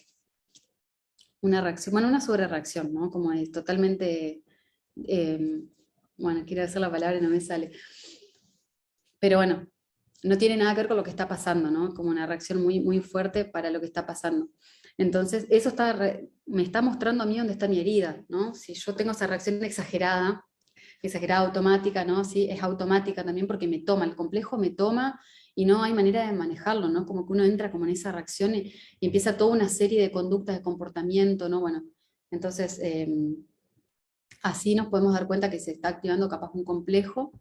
una reacción, bueno, una sobrereacción, ¿no? Como es totalmente, eh, bueno, quiero decir la palabra y no me sale. Pero bueno, no tiene nada que ver con lo que está pasando, ¿no? Como una reacción muy, muy fuerte para lo que está pasando. Entonces, eso me está mostrando a mí dónde está mi herida, ¿no? Si yo tengo esa reacción exagerada automática, ¿no? Sí, es automática también porque me toma, el complejo me toma y no hay manera de manejarlo, ¿no? Como que uno entra como en esa reacción y empieza toda una serie de conductas de comportamiento, ¿no? Bueno, entonces, así nos podemos dar cuenta que se está activando capaz un complejo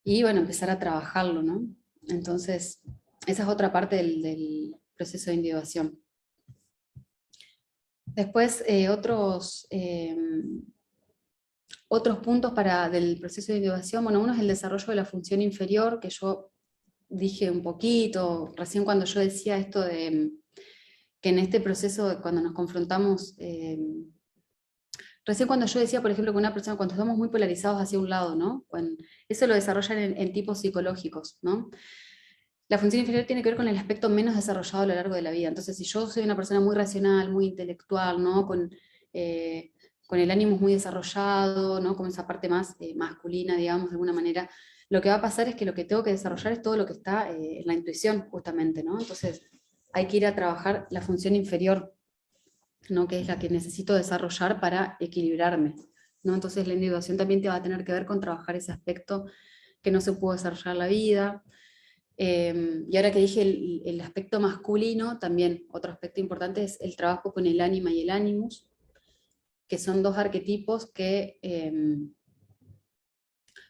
y bueno, empezar a trabajarlo, ¿no? Entonces, esa es otra parte del proceso de individuación. Después, otros puntos del proceso de individuación, bueno, uno es el desarrollo de la función inferior, que yo dije un poquito, recién cuando yo decía esto de que en este proceso, cuando nos confrontamos, recién cuando yo decía, por ejemplo, que una persona, cuando estamos muy polarizados hacia un lado, ¿no? Eso lo desarrollan en tipos psicológicos, ¿no? La función inferior tiene que ver con el aspecto menos desarrollado a lo largo de la vida. Entonces, si yo soy una persona muy racional, muy intelectual, ¿no? con el ánimo muy desarrollado, ¿no? Como esa parte más masculina, digamos, de alguna manera, lo que va a pasar es que lo que tengo que desarrollar es todo lo que está en la intuición, justamente, ¿no? Entonces hay que ir a trabajar la función inferior, ¿no? Que es la que necesito desarrollar para equilibrarme, ¿no? Entonces la individuación también te va a tener que ver con trabajar ese aspecto que no se pudo desarrollar en la vida. Y ahora que dije el aspecto masculino, también otro aspecto importante es el trabajo con el ánima y el animus, que son dos arquetipos que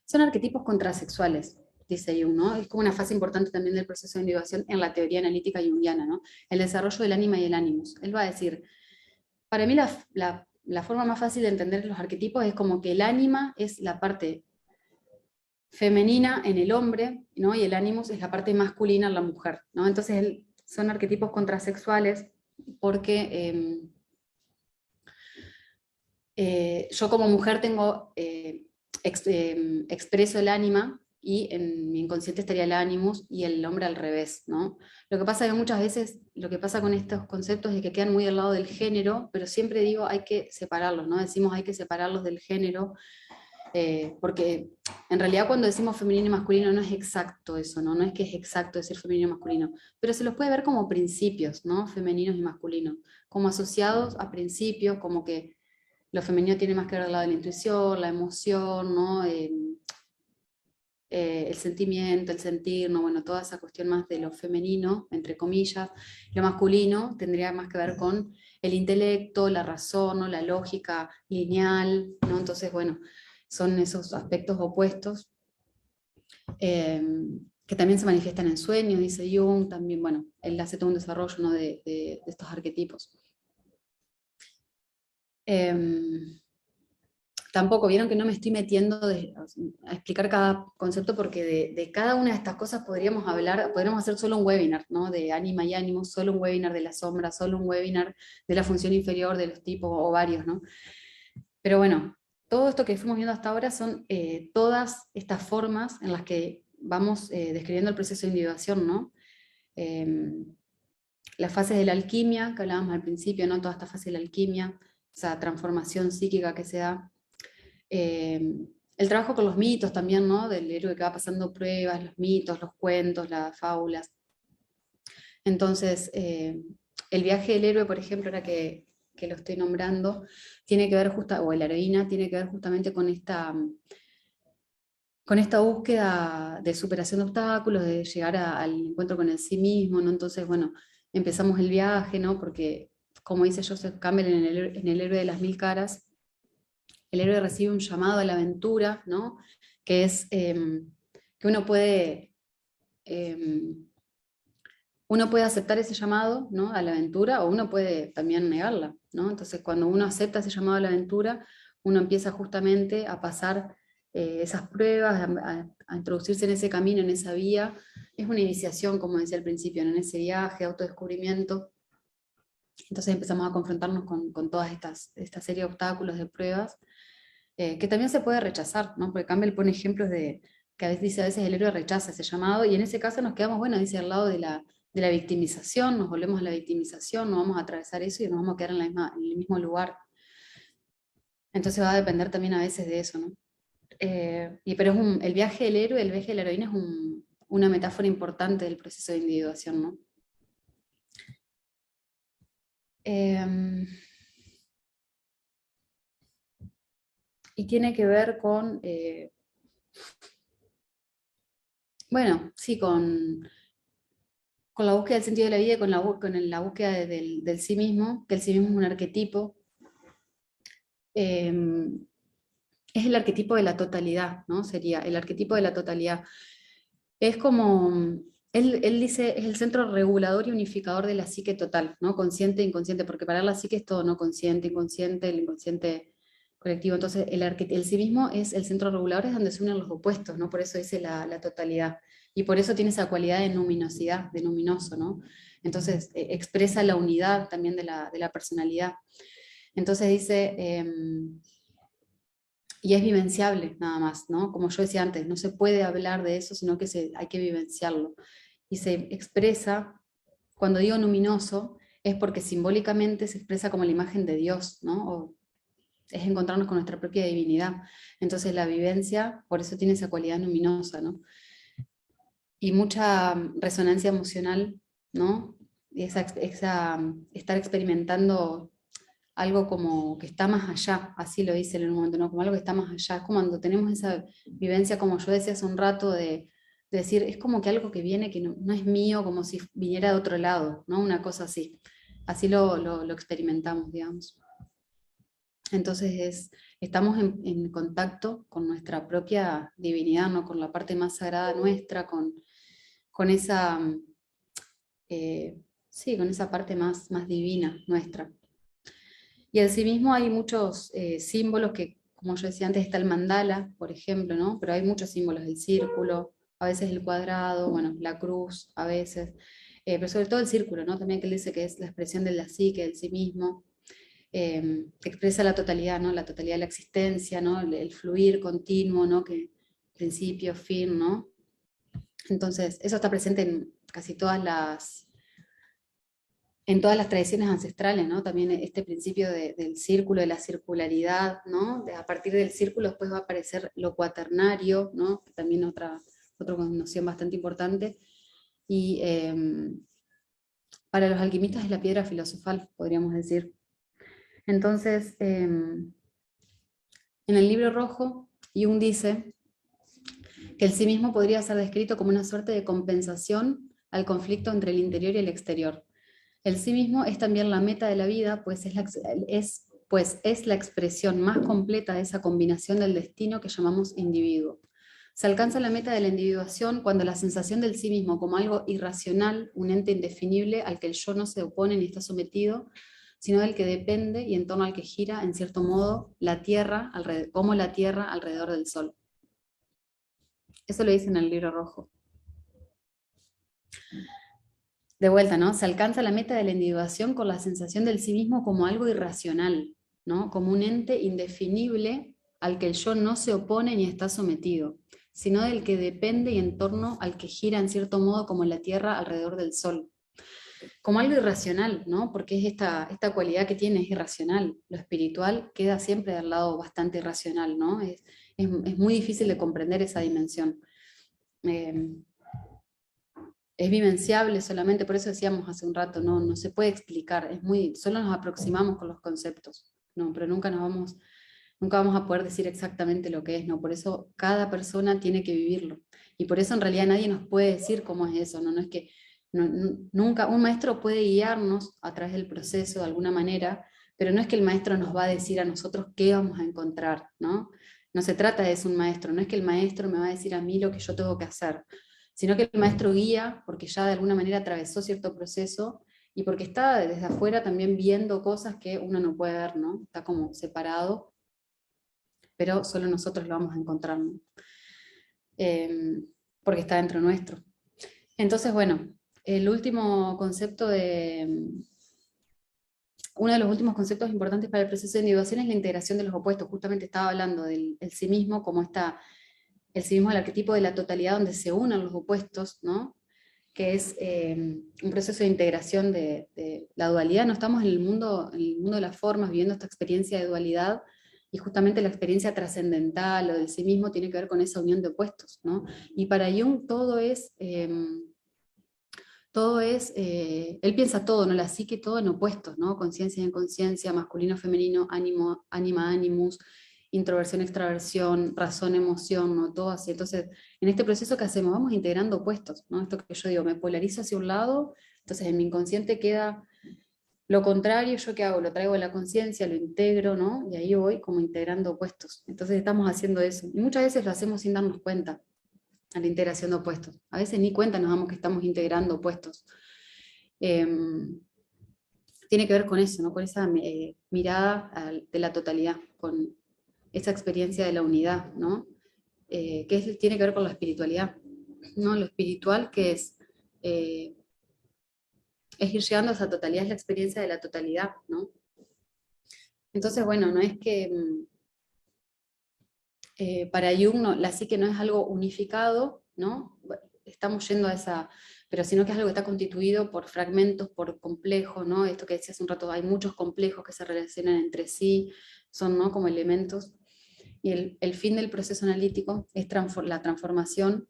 son arquetipos contrasexuales, dice Jung, ¿no? Es como una fase importante también del proceso de individuación en la teoría analítica junguiana, ¿no? El desarrollo del ánima y el animus. Él va a decir, para mí la forma más fácil de entender los arquetipos es como que el ánima es la parte femenina en el hombre, ¿no? Y el animus es la parte masculina en la mujer, ¿no? Entonces son arquetipos contrasexuales porque yo como mujer tengo, expreso el ánima y en mi inconsciente estaría el animus y el hombre al revés, ¿no? Lo que pasa es que muchas veces lo que pasa con estos conceptos es que quedan muy al lado del género, pero siempre digo hay que separarlos, ¿no? Decimos hay que separarlos del género, porque en realidad cuando decimos femenino y masculino no es exacto eso, ¿no? No es que es exacto decir femenino y masculino, pero se los puede ver como principios, ¿no? Femeninos y masculinos, como asociados a principios, como que lo femenino tiene más que ver al lado de la intuición, la emoción, ¿no? El sentimiento, el sentir, ¿no? Bueno, toda esa cuestión más de lo femenino, entre comillas. Lo masculino tendría más que ver con el intelecto, la razón, ¿no? La lógica lineal, ¿no? Entonces, bueno, son esos aspectos opuestos eh, que también se manifiestan en sueños, dice Jung, también, bueno, él hace todo un desarrollo, ¿no? de estos arquetipos. Tampoco, vieron que no me estoy metiendo a explicar cada concepto porque de cada una de estas cosas podríamos hablar, podríamos hacer solo un webinar, ¿no? De ánima y ánimo, solo un webinar de la sombra, solo un webinar de la función inferior, de los tipos o varios, ¿no? Pero bueno, todo esto que fuimos viendo hasta ahora son todas estas formas en las que vamos describiendo el proceso de individuación, ¿no? Las fases de la alquimia, que hablábamos al principio, ¿no? Toda esta fase de la alquimia, esa transformación psíquica que se da. El trabajo con los mitos también, ¿no? Del héroe que va pasando pruebas, los mitos, los cuentos, las fábulas. Entonces, el viaje del héroe, por ejemplo, ahora que lo estoy nombrando, tiene que ver o la heroína, tiene que ver justamente con esta búsqueda de superación de obstáculos, de llegar al encuentro con el sí mismo, ¿no? Entonces, bueno, empezamos el viaje, ¿no? Porque, como dice Joseph Campbell en el héroe de las mil caras, el héroe recibe un llamado a la aventura, ¿no? Que es que uno puede aceptar ese llamado, ¿no? A la aventura, o uno puede también negarla, ¿no? Entonces, cuando uno acepta ese llamado a la aventura, uno empieza justamente a pasar esas pruebas, a introducirse en ese camino, en esa vía. Es una iniciación, como decía al principio, ¿no? En ese viaje, autodescubrimiento. Entonces empezamos a confrontarnos con todas esta serie de obstáculos, de pruebas, que también se puede rechazar, ¿no? Porque Campbell pone ejemplos de que a veces el héroe rechaza ese llamado, y en ese caso nos quedamos, bueno, dice, al lado de la victimización, nos volvemos a la victimización, no vamos a atravesar eso y nos vamos a quedar en el mismo lugar. Entonces va a depender también a veces de eso, ¿no? Pero el viaje del héroe, el viaje de la heroína es una metáfora importante del proceso de individuación, ¿no? Y tiene que ver con, bueno, sí, con la búsqueda del sentido de la vida y con la búsqueda del sí mismo, que el sí mismo es un arquetipo. Es el arquetipo de la totalidad, ¿no? Sería el arquetipo de la totalidad. Es como, él dice, es el centro regulador y unificador de la psique total, ¿no? Consciente e inconsciente, porque para la psique es todo, ¿no? Consciente, inconsciente, el inconsciente colectivo. Entonces, el sí mismo es el centro regulador, es donde se unen los opuestos, ¿no? Por eso dice la totalidad. Y por eso tiene esa cualidad de luminosidad, de luminoso, ¿no? Entonces, expresa la unidad también de la personalidad. Entonces dice, y es vivenciable nada más, ¿no? Como yo decía antes, no se puede hablar de eso, sino que hay que vivenciarlo. Y se expresa, cuando digo luminoso, es porque simbólicamente se expresa como la imagen de Dios, ¿no? es encontrarnos con nuestra propia divinidad. Entonces la vivencia, por eso tiene esa cualidad luminosa, ¿no? Y mucha resonancia emocional, ¿no? Y estar experimentando algo como que está más allá, así lo dice en un momento, ¿no? Como algo que está más allá. Es como cuando tenemos esa vivencia, como yo decía hace un rato, de decir, es como que algo que viene que no es mío, como si viniera de otro lado, ¿no? Una cosa así. Así lo experimentamos, digamos. Entonces estamos en contacto con nuestra propia divinidad, ¿no? Con la parte más sagrada nuestra, con esa, sí, con esa parte más divina nuestra. Y en sí mismo hay muchos símbolos que, como yo decía antes, está el mandala, por ejemplo, ¿no? Pero hay muchos símbolos, el círculo, a veces el cuadrado, bueno, la cruz, a veces, pero sobre todo el círculo, ¿no? También que él dice que es la expresión de la psique, del sí mismo, expresa la totalidad, ¿no? La totalidad de la existencia, ¿no? El fluir continuo, ¿no? Que principio, fin, ¿no? Entonces, eso está presente en casi en todas las tradiciones ancestrales, ¿no? También este principio del círculo, de la circularidad, ¿no? A partir del círculo después va a aparecer lo cuaternario, ¿no? También otra noción bastante importante. Y para los alquimistas es la piedra filosofal, podríamos decir. Entonces, en el libro rojo, Jung dice que el sí mismo podría ser descrito como una suerte de compensación al conflicto entre el interior y el exterior. El sí mismo es también la meta de la vida, pues es la expresión más completa de esa combinación del destino que llamamos individuo. Se alcanza la meta de la individuación cuando la sensación del sí mismo como algo irracional, un ente indefinible al que el yo no se opone ni está sometido, sino del que depende y en torno al que gira, en cierto modo, como la Tierra alrededor del Sol. Eso lo dice en el libro rojo. De vuelta, ¿no? Se alcanza la meta de la individuación con la sensación del sí mismo como algo irracional, ¿no? Como un ente indefinible al que el yo no se opone ni está sometido, sino del que depende y en torno al que gira en cierto modo como la Tierra alrededor del Sol. Como algo irracional, ¿no? Porque es esta cualidad que tiene, es irracional. Lo espiritual queda siempre del lado bastante irracional, ¿no? Es muy difícil de comprender esa dimensión. Es vivenciable solamente, por eso decíamos hace un rato, no se puede explicar, solo nos aproximamos con los conceptos, ¿no? Pero nunca vamos a poder decir exactamente lo que es, ¿no? Por eso cada persona tiene que vivirlo. Y por eso en realidad nadie nos puede decir cómo es eso, ¿no? No es que nunca un maestro puede guiarnos a través del proceso de alguna manera, pero no es que el maestro nos va a decir a nosotros qué vamos a encontrar, ¿no? No se trata de eso un maestro, no es que el maestro me va a decir a mí lo que yo tengo que hacer, sino que el maestro guía porque ya de alguna manera atravesó cierto proceso y porque está desde afuera también viendo cosas que uno no puede ver, ¿no? Está como separado, pero solo nosotros lo vamos a encontrar, ¿no? Porque está dentro nuestro. Entonces, bueno, uno de los últimos conceptos importantes para el proceso de individuación es la integración de los opuestos. Justamente estaba hablando del sí mismo como el sí mismo, el arquetipo de la totalidad donde se unen los opuestos, ¿no? Que es un proceso de integración de la dualidad. No estamos en el mundo de las formas viviendo esta experiencia de dualidad, y justamente la experiencia trascendental o del sí mismo tiene que ver con esa unión de opuestos, ¿no? Y para Jung él piensa todo, ¿no? La psique todo en opuestos, ¿no? Conciencia y inconsciencia, masculino, femenino, ánimo, ánima, animus, introversión, extraversión, razón, emoción, ¿no? Todo así. Entonces, en este proceso que hacemos, vamos integrando opuestos, ¿no? Esto que yo digo, me polarizo hacia un lado, entonces en mi inconsciente queda lo contrario. ¿Yo qué hago? Lo traigo a la conciencia, lo integro, ¿no? Y ahí voy como integrando opuestos. Entonces estamos haciendo eso. Y muchas veces lo hacemos sin darnos cuenta, a la integración de opuestos. A veces ni cuenta nos damos que estamos integrando opuestos. Tiene que ver con eso, ¿no? Con esa mirada de la totalidad, con esa experiencia de la unidad, ¿no? Tiene que ver con la espiritualidad, ¿no? Lo espiritual que es ir llegando a esa totalidad, es la experiencia de la totalidad, ¿no? Entonces, bueno, no es que para Jung la psique no es algo unificado, ¿no? Estamos yendo a esa, pero sino que es algo que está constituido por fragmentos, por complejos, ¿no? Esto que decía hace un rato, hay muchos complejos que se relacionan entre sí, son, ¿no?, como elementos. Y el fin del proceso analítico es la transformación,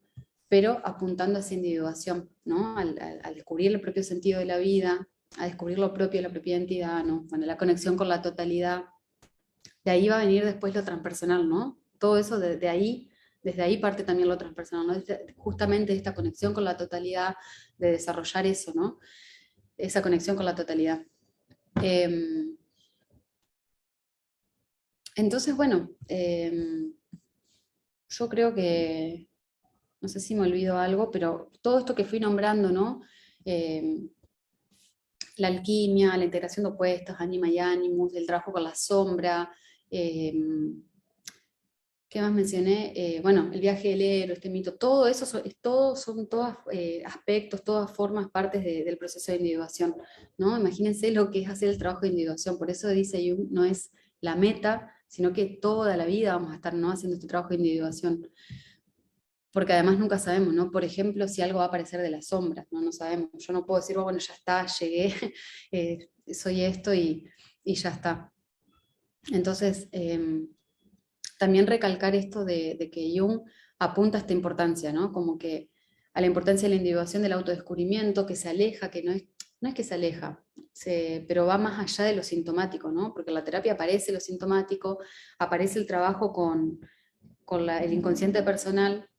pero apuntando a esa individuación, ¿no? Al descubrir el propio sentido de la vida, a descubrir lo propio de la propia identidad, ¿no? Bueno, la conexión con la totalidad. De ahí va a venir después lo transpersonal, ¿no? Todo eso de ahí, desde ahí parte también lo transpersonal, ¿no? Justamente esta conexión con la totalidad, de desarrollar eso, ¿no? Esa conexión con la totalidad. Entonces, bueno, yo creo que, no sé si me olvido algo, pero todo esto que fui nombrando, ¿no? La alquimia, la integración de opuestos, anima y animus, el trabajo con la sombra, ¿qué más mencioné? Bueno, el viaje del héroe, este mito, todo eso son todos aspectos, todas formas, partes del proceso de individuación, ¿no? Imagínense lo que es hacer el trabajo de individuación, por eso dice Jung, no es la meta, sino que toda la vida vamos a estar, ¿no?, haciendo este trabajo de individuación. Porque además nunca sabemos, ¿no? Por ejemplo, si algo va a aparecer de las sombras, ¿no? No sabemos. Yo no puedo decir, bueno, ya está, llegué, soy esto y ya está. Entonces, también recalcar esto de que Jung apunta a esta importancia, ¿no? Como que a la importancia de la individuación, del autodescubrimiento, que se aleja, que no es que se aleja, pero va más allá de lo sintomático, ¿no? Porque en la terapia aparece lo sintomático, aparece el trabajo con el inconsciente personal,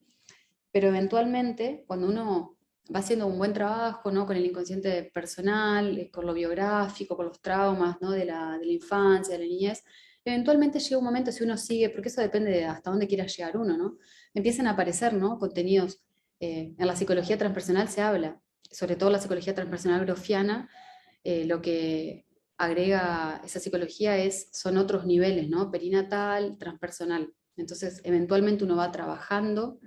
pero eventualmente, cuando uno va haciendo un buen trabajo, ¿no?, con el inconsciente personal, con lo biográfico, con los traumas, ¿no?, de la infancia, de la niñez, eventualmente llega un momento, si uno sigue, porque eso depende de hasta dónde quiera llegar uno, ¿no? Empiezan a aparecer, ¿no?, contenidos. En la psicología transpersonal se habla, sobre todo la psicología transpersonal grofiana, lo que agrega esa psicología son otros niveles, ¿no?, perinatal, transpersonal. Entonces, eventualmente uno va trabajando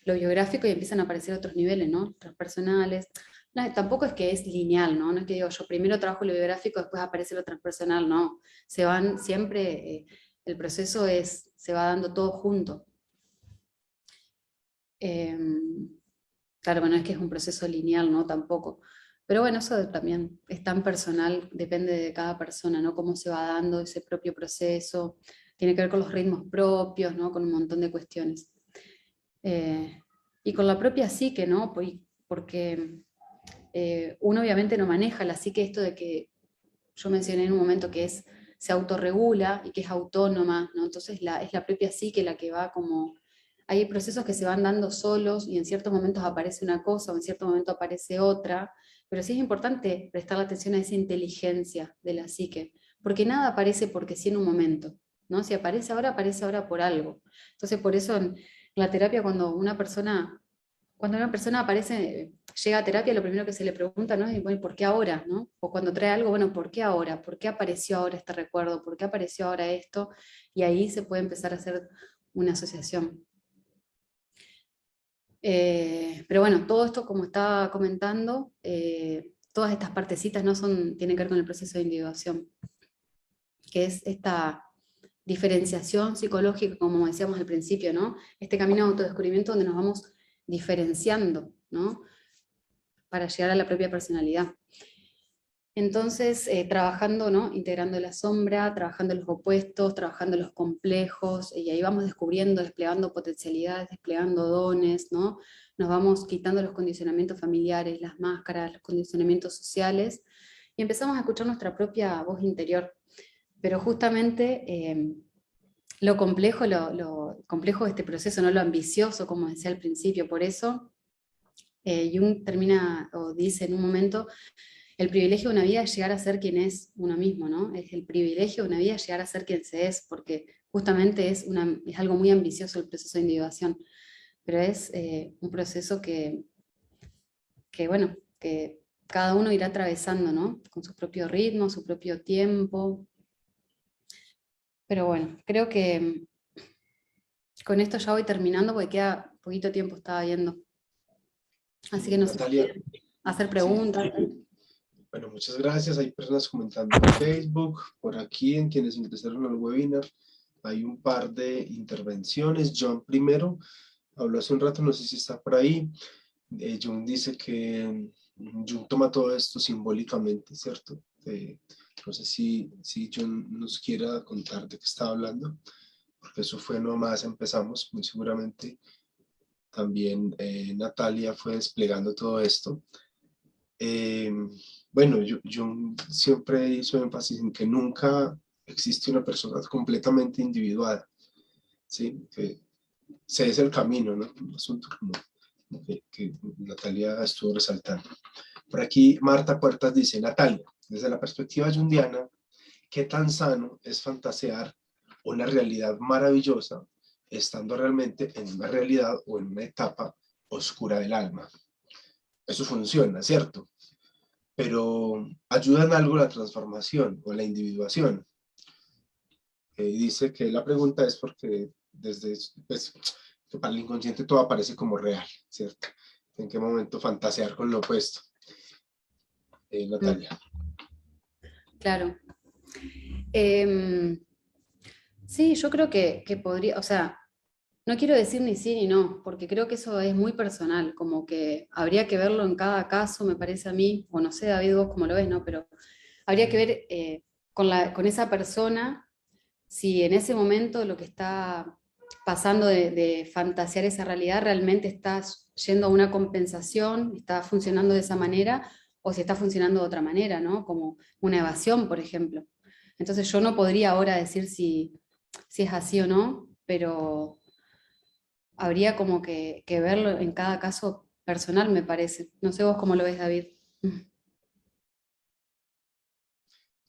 lo biográfico y empiezan a aparecer otros niveles, ¿no?, transpersonales. No, tampoco es que es lineal, ¿no? No es que digo, yo primero trabajo lo biográfico, después aparece lo transpersonal, no. Se van siempre, el proceso se va dando todo junto. Claro, bueno, es que es un proceso lineal, ¿no? Tampoco. Pero bueno, eso también es tan personal, depende de cada persona, ¿no? Cómo se va dando ese propio proceso. Tiene que ver con los ritmos propios, ¿no? Con un montón de cuestiones. Y con la propia psique, ¿no? Porque uno obviamente no maneja la psique, esto de que yo mencioné en un momento que se autorregula y que es autónoma, ¿no? Entonces es la propia psique la que va como... Hay procesos que se van dando solos y en ciertos momentos aparece una cosa o en cierto momento aparece otra, pero sí es importante prestar atención a esa inteligencia de la psique, porque nada aparece porque sí en un momento, ¿no? Si aparece ahora por algo. Entonces por eso en la terapia cuando una persona aparece, llega a terapia, lo primero que se le pregunta, ¿no?, es, bueno, ¿por qué ahora? ¿No? O cuando trae algo, bueno, ¿por qué ahora? ¿Por qué apareció ahora este recuerdo? ¿Por qué apareció ahora esto? Y ahí se puede empezar a hacer una asociación. Pero bueno, todo esto, como estaba comentando, todas estas partecitas tienen que ver con el proceso de individuación, que es esta diferenciación psicológica, como decíamos al principio, ¿no? Este camino de autodescubrimiento donde nos vamos diferenciando, ¿no?, para llegar a la propia personalidad. Entonces, trabajando, ¿no?, integrando la sombra, trabajando los opuestos, trabajando los complejos, y ahí vamos descubriendo, desplegando potencialidades, desplegando dones, ¿no? Nos vamos quitando los condicionamientos familiares, las máscaras, los condicionamientos sociales, y empezamos a escuchar nuestra propia voz interior. Pero justamente lo complejo de este proceso, no lo ambicioso, como decía al principio, por eso Jung termina o dice en un momento, el privilegio de una vida es llegar a ser quien es uno mismo, ¿no? Es el privilegio de una vida llegar a ser quien se es, porque justamente es algo muy ambicioso el proceso de individuación, pero es un proceso bueno, que cada uno irá atravesando, ¿no?, con su propio ritmo, su propio tiempo. Pero bueno, creo que con esto ya voy terminando porque queda poquito tiempo, estaba viendo. Así que no sé si Natalia, quieren hacer sí. preguntas. Bueno, muchas gracias. Hay personas comentando en Facebook, por aquí, en quienes ingresaron al webinar. Hay un par de intervenciones. John primero habló hace un rato, no sé si está por ahí. Jung dice que Jung toma todo esto simbólicamente, ¿cierto? No sé si Jung nos quiera contar de qué está hablando, porque eso fue nomás empezamos, muy seguramente también Natalia fue desplegando todo esto. Eh, bueno, Jung siempre hizo énfasis en que nunca existe una persona completamente individuada, ¿sí? Que ese es el camino, ¿no? Un asunto como que Natalia estuvo resaltando. Por aquí Marta Puertas dice, Natalia, desde la perspectiva junguiana, ¿qué tan sano es fantasear una realidad maravillosa estando realmente en una realidad o en una etapa oscura del alma? Eso funciona, ¿cierto? Pero ayuda en algo la transformación o la individuación. Dice que la pregunta es porque desde, pues, que para el inconsciente todo aparece como real, ¿cierto? ¿En qué momento fantasear con lo opuesto? Natalia. Claro. Em, sí, yo creo que podría, o sea, no quiero decir ni sí ni no, porque creo que eso es muy personal, como que habría que verlo en cada caso, me parece a mí, o no sé, David, vos cómo lo ves, ¿no? Pero habría que ver con esa persona si en ese momento lo que está pasando de fantasear esa realidad realmente está yendo a una compensación, está funcionando de esa manera, o si está funcionando de otra manera, ¿no? Como una evasión, por ejemplo. Entonces yo no podría ahora decir si es así o no, pero habría como que verlo en cada caso personal, me parece. No sé vos cómo lo ves, David.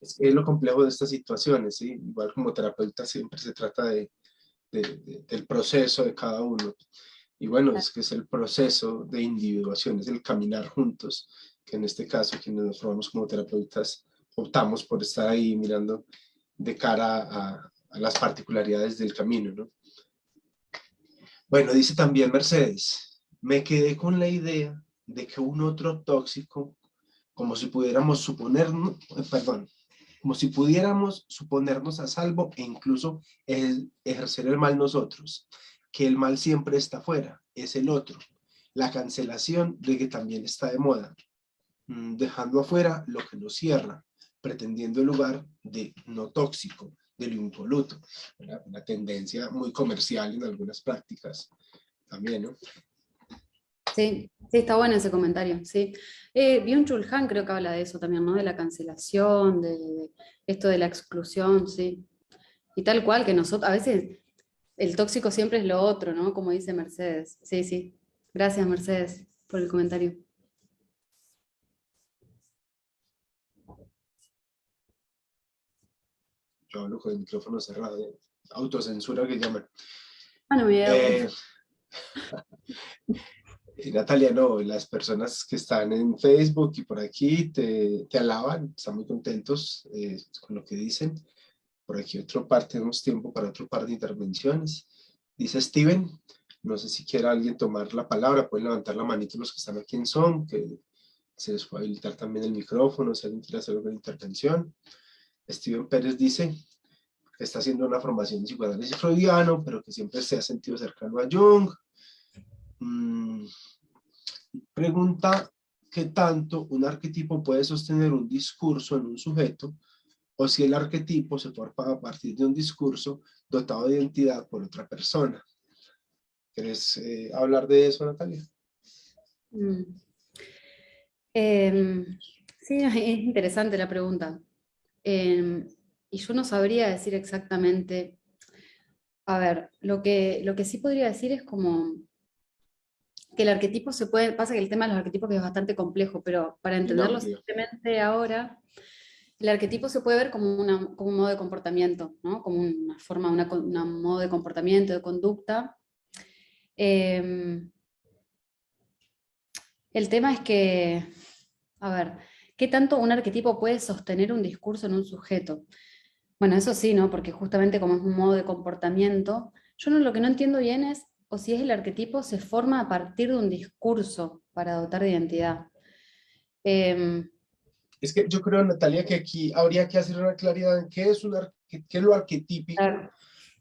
Es que es lo complejo de estas situaciones, ¿sí? Igual como terapeuta siempre se trata del proceso de cada uno. Y bueno, es que es el proceso de individuación, es el caminar juntos, que en este caso quienes nos formamos como terapeutas optamos por estar ahí mirando de cara a las particularidades del camino, ¿no? Bueno, dice también Mercedes, me quedé con la idea de que un otro tóxico, como si pudiéramos suponernos, perdón, como si pudiéramos suponernos a salvo e incluso ejercer el mal nosotros, que el mal siempre está fuera, es el otro, la cancelación de que también está de moda, dejando afuera lo que nos cierra, pretendiendo el lugar de no tóxico, de lo impoluto, una tendencia muy comercial en algunas prácticas también, ¿no? Sí, sí, está bueno ese comentario, sí. Byung-Chul Han creo que habla de eso también, ¿no? De la cancelación, de esto de la exclusión, sí. Y tal cual, que nosotros, a veces el tóxico siempre es lo otro, ¿no? Como dice Mercedes. Sí, sí. Gracias, Mercedes, por el comentario. Yo hablo con el micrófono cerrado, autocensura que llaman. Ah, no me había dado cuenta. Eh, Natalia, no, las personas que están en Facebook y por aquí te alaban, están muy contentos con lo que dicen. Por aquí tenemos tiempo para otro par de intervenciones. Dice Steven, no sé si quiera alguien tomar la palabra, pueden levantar la manito los que están aquí en Zoom, que se les puede habilitar también el micrófono si alguien quiere hacer alguna intervención. Steven Pérez dice que está haciendo una formación de psicoanálisis freudiano, pero que siempre se ha sentido cercano a Jung. Pregunta qué tanto un arquetipo puede sostener un discurso en un sujeto o si el arquetipo se forma a partir de un discurso dotado de identidad por otra persona. ¿Quieres hablar de eso, Natalia? Mm. Sí, es interesante la pregunta. Y yo no sabría decir exactamente. A ver, lo que sí podría decir es como que el arquetipo se puede, pasa que el tema de los arquetipos es bastante complejo, pero para Bien entenderlo amplio. simplemente ahora, el arquetipo se puede ver como un modo de comportamiento, ¿no? Como una forma, un modo de comportamiento, de conducta. Eh, el tema es que, a ver, ¿qué tanto un arquetipo puede sostener un discurso en un sujeto? Bueno, eso sí, ¿no? Porque justamente como es un modo de comportamiento, yo lo que no entiendo bien es o si es el arquetipo se forma a partir de un discurso para dotar de identidad. Em, Es que yo creo, Natalia, que aquí habría que hacer una claridad en qué es, qué es lo arquetípico claro,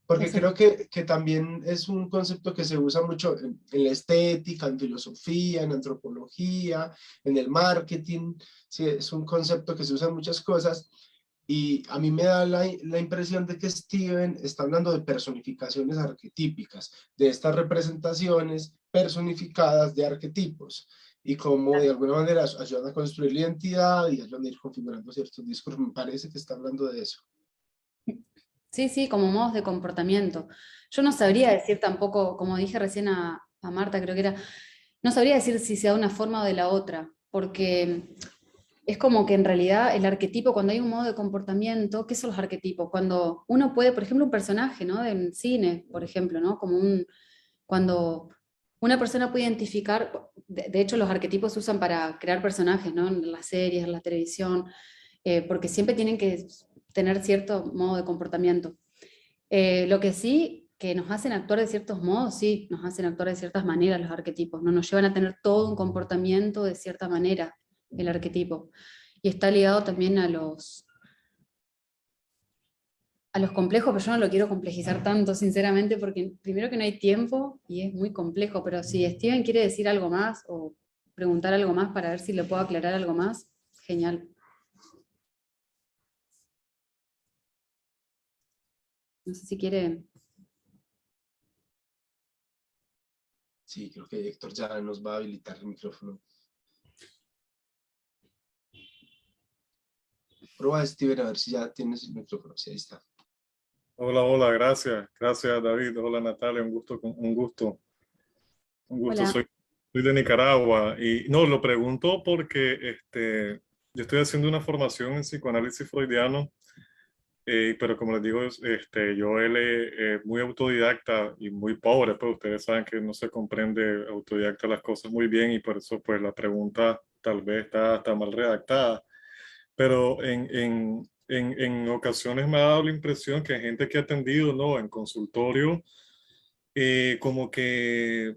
Porque Eso. creo que también es un concepto que se usa mucho en la estética, en filosofía, en antropología, en el marketing. Sí, es un concepto que se usa en muchas cosas. Y a mí me da la impresión de que Steven está hablando de personificaciones arquetípicas, de estas representaciones personificadas de arquetipos y cómo de alguna manera ayudan a construir la identidad y ayudan a ir configurando ciertos discursos. Me parece que está hablando de eso. Sí, sí, como modos de comportamiento. Yo no sabría decir tampoco, como dije recién a Marta, creo que era, no sabría decir si sea de una forma o de la otra, porque es como que en realidad el arquetipo, cuando hay un modo de comportamiento, ¿qué son los arquetipos? Cuando uno puede, por ejemplo, un personaje, ¿no? En cine, por ejemplo, ¿no? Cuando una persona puede identificar, de hecho los arquetipos se usan para crear personajes, ¿no? En las series, en la televisión, porque siempre tienen que tener cierto modo de comportamiento. Lo que sí, que nos hacen actuar de ciertos modos, sí, nos hacen actuar de ciertas maneras los arquetipos, ¿no? Nos llevan a tener todo un comportamiento de cierta manera, el arquetipo. Y está ligado también a los complejos, pero yo no lo quiero complejizar tanto, sinceramente, porque primero que no hay tiempo y es muy complejo, pero si Steven quiere decir algo más o preguntar algo más para ver si le puedo aclarar algo más, genial. No sé si quiere. Sí, creo que Héctor ya nos va a habilitar el micrófono. Prueba, Steven, a ver si ya tienes el micrófono. Sí, ahí está. Hola, hola, gracias. Gracias, David. Hola, Natalia. Un gusto, un gusto. Un gusto. Hola. Soy de Nicaragua y no, lo pregunto porque yo estoy haciendo una formación en psicoanálisis freudiano, pero como les digo, yo él muy autodidacta y muy pobre, pero ustedes saben que no se comprende autodidacta las cosas muy bien y por eso pues la pregunta tal vez está mal redactada. Pero en ocasiones me ha dado la impresión que hay gente que ha atendido, ¿no? En consultorio, como que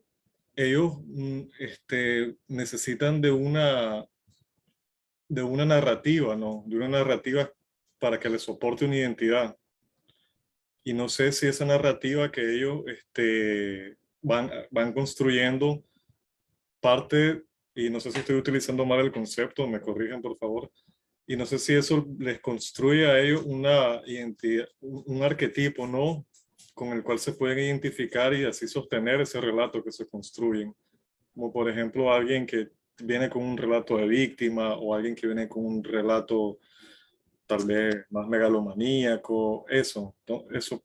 ellos necesitan de una narrativa, ¿no? De una narrativa para que les soporte una identidad. Y no sé si esa narrativa que ellos van construyendo parte, y no sé si estoy utilizando mal el concepto, me corrigen por favor, y no sé si eso les construye a ellos una identidad, un arquetipo, ¿no? Con el cual se pueden identificar y así sostener ese relato que se construyen. Como por ejemplo alguien que viene con un relato de víctima o alguien que viene con un relato tal vez más megalomaníaco, eso. ¿No? Eso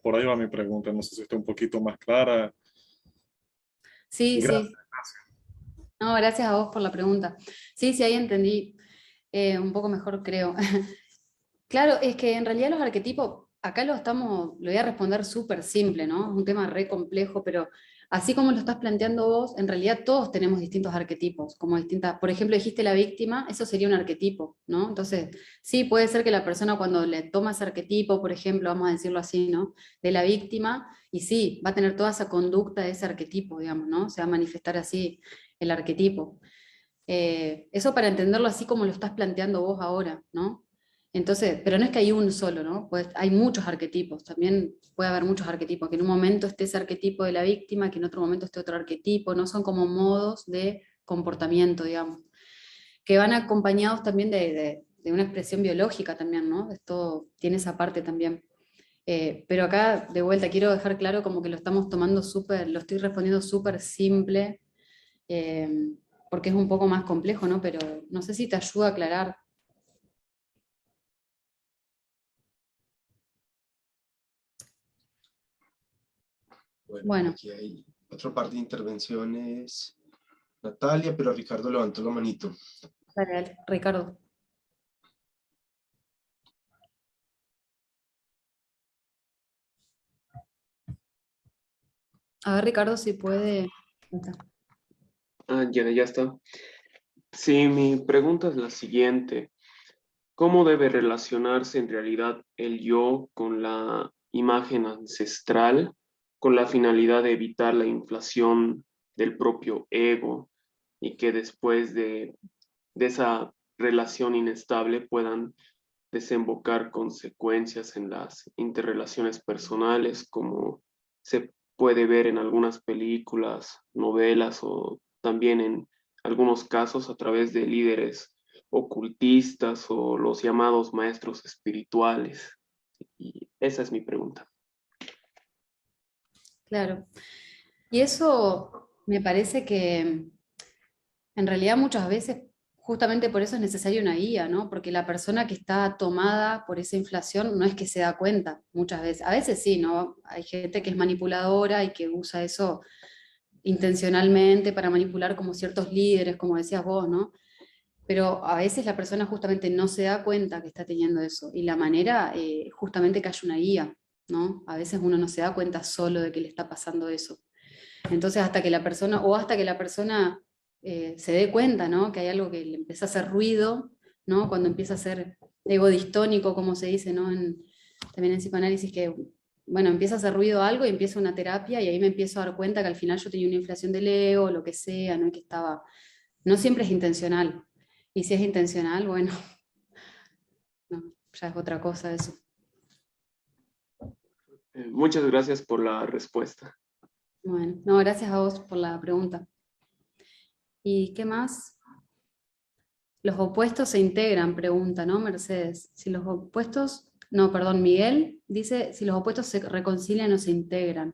por ahí va mi pregunta, no sé si está un poquito más clara. Sí, Y gracias. sí. No, gracias a vos por la pregunta. Sí, sí, ahí entendí un poco mejor, creo. Claro, es que en realidad los arquetipos, acá lo voy a responder súper simple, ¿no? Es un tema re complejo, pero así como lo estás planteando vos, en realidad todos tenemos distintos arquetipos, como distintas, por ejemplo, dijiste la víctima, eso sería un arquetipo, ¿no? Entonces, sí, puede ser que la persona cuando le toma ese arquetipo, por ejemplo, vamos a decirlo así, ¿no? De la víctima, y sí, va a tener toda esa conducta de ese arquetipo, digamos, ¿no? Se va a manifestar así el arquetipo. Eso para entenderlo así como lo estás planteando vos ahora, ¿no? Entonces, pero no es que hay un solo, ¿no? Pues hay muchos arquetipos, también puede haber muchos arquetipos, que en un momento esté ese arquetipo de la víctima, que en otro momento esté otro arquetipo, no son como modos de comportamiento, digamos, que van acompañados también de una expresión biológica también, ¿no? Esto tiene esa parte también. Pero acá, de vuelta, quiero dejar claro como que lo estamos tomando súper, lo estoy respondiendo súper simple, eh, porque es un poco más complejo, ¿no? Pero no sé si te ayuda a aclarar. Bueno, por Bueno, aquí hay otro par de intervenciones. Natalia, pero Ricardo levantó la manito. dale, dale, Ricardo. A ver, Ricardo, si puede. Ahí está. Ah, ya está. Sí, mi pregunta es la siguiente. ¿Cómo debe relacionarse en realidad el yo con la imagen ancestral con la finalidad de evitar la inflación del propio ego y que después de esa relación inestable puedan desembocar consecuencias en las interrelaciones personales, como se puede ver en algunas películas, novelas o también en algunos casos a través de líderes ocultistas o los llamados maestros espirituales. Y esa es mi pregunta. Claro. Y eso me parece que en realidad muchas veces, justamente por eso es necesaria una guía, ¿no? Porque la persona que está tomada por esa inflación no es que se da cuenta muchas veces. A veces sí, ¿no? Hay gente que es manipuladora y que usa eso intencionalmente para manipular como ciertos líderes, como decías vos, ¿no? Pero a veces la persona justamente no se da cuenta que está teniendo eso. Y la manera, justamente que haya una guía, ¿no? A veces uno no se da cuenta solo de que le está pasando eso. Entonces, hasta que la persona se dé cuenta, ¿no? Que hay algo que le empieza a hacer ruido, ¿no? Cuando empieza a ser ego distónico, como se dice, ¿no? También en psicoanálisis, que, bueno, empieza a hacer ruido algo y empieza una terapia y ahí me empiezo a dar cuenta que al final yo tenía una inflación del ego, lo que sea, ¿no? Y que estaba, no siempre es intencional. Y si es intencional, bueno, no, ya es otra cosa eso. Muchas gracias por la respuesta. Bueno, no, gracias a vos por la pregunta. ¿Y qué más? Los opuestos se integran, pregunta, ¿no, Mercedes? Si los opuestos, no, perdón, Miguel dice si los opuestos se reconcilian o se integran.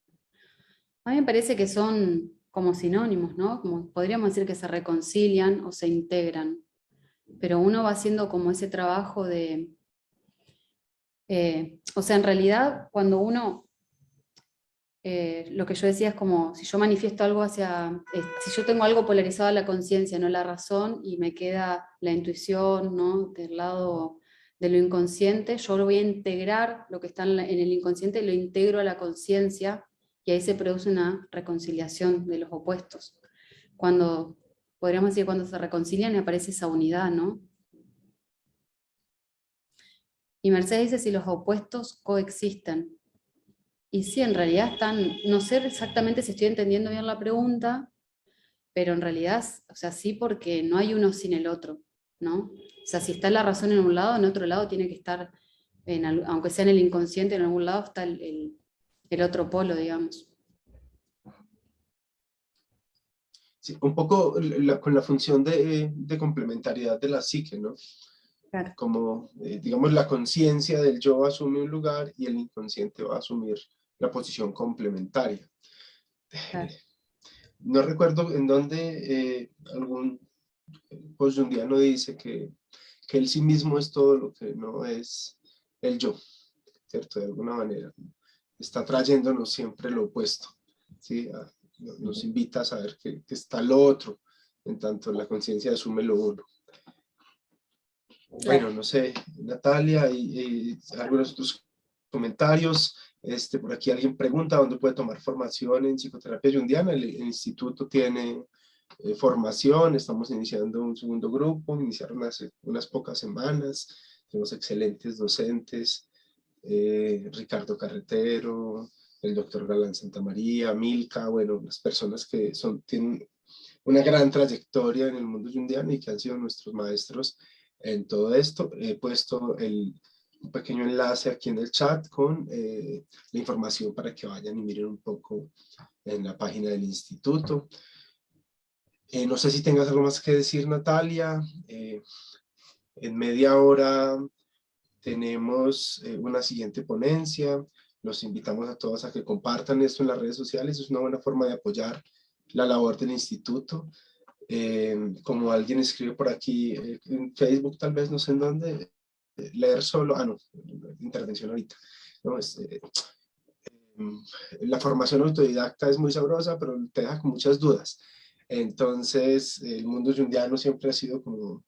A mí me parece que son como sinónimos, ¿no? Como podríamos decir que se reconcilian o se integran, pero uno va haciendo como ese trabajo de, o sea, en realidad cuando uno, lo que yo decía es como si yo manifiesto algo hacia, si yo tengo algo polarizado a la conciencia, no la razón, y me queda la intuición, ¿no? Del lado de lo inconsciente, yo lo voy a integrar, lo que está en el inconsciente, lo integro a la conciencia, y ahí se produce una reconciliación de los opuestos. Cuando, podríamos decir, cuando se reconcilian aparece esa unidad, ¿no? Y Mercedes dice si los opuestos coexisten. Y sí, en realidad están, no sé exactamente si estoy entendiendo bien la pregunta, pero en realidad, o sea, sí, porque no hay uno sin el otro, ¿no? O sea, si está la razón en un lado, en otro lado tiene que estar, aunque sea en el inconsciente, en algún lado está el otro polo, digamos. Sí, un poco con la función de complementariedad de la psique, ¿no? Claro. Como, digamos, la conciencia del yo asume un lugar y el inconsciente va a asumir la posición complementaria. Claro. No recuerdo en dónde algún post-junguiano dice que el sí mismo es todo lo que no es el yo, ¿cierto? De alguna manera. Está trayéndonos siempre lo opuesto, ¿sí? Nos invita a saber que está lo otro, en tanto la conciencia asume lo uno. Bueno, no sé, Natalia, y algunos otros comentarios. Por aquí alguien pregunta dónde puede tomar formación en psicoterapia junguiana. El instituto tiene formación, estamos iniciando un segundo grupo, iniciaron hace unas pocas semanas, tenemos excelentes docentes, Ricardo Carretero, el doctor Galán Santamaría, Milka, bueno, las personas que tienen una gran trayectoria en el mundo junguiano y que han sido nuestros maestros en todo esto. He puesto un pequeño enlace aquí en el chat con la información para que vayan y miren un poco en la página del instituto. No sé si tengas algo más que decir, Natalia. En media hora tenemos una siguiente ponencia. Los invitamos a todos a que compartan esto en las redes sociales. Es una buena forma de apoyar la labor del instituto. Como alguien escribe por aquí en Facebook, tal vez, no sé en dónde, leer solo, no, intervención ahorita. No, la formación autodidacta es muy sabrosa, pero te deja con muchas dudas. Entonces, el mundo junguiano siempre ha sido como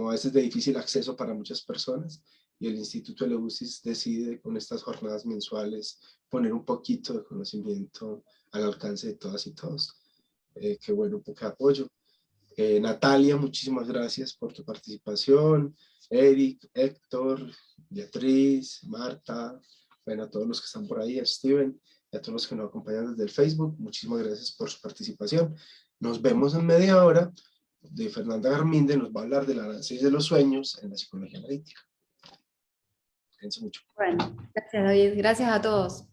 a veces de difícil acceso para muchas personas, y el Instituto Eleusis decide con estas jornadas mensuales poner un poquito de conocimiento al alcance de todas y todos. Qué bueno, un poco de apoyo. Natalia, muchísimas gracias por tu participación. Eric, Héctor, Beatriz, Marta, bueno, a todos los que están por ahí, a Steven, y a todos los que nos acompañan desde el Facebook, muchísimas gracias por su participación. Nos vemos en media hora. De Fernanda Garminde nos va a hablar del análisis de los sueños en la psicología analítica. Cuídense mucho. Bueno, gracias David, gracias a todos.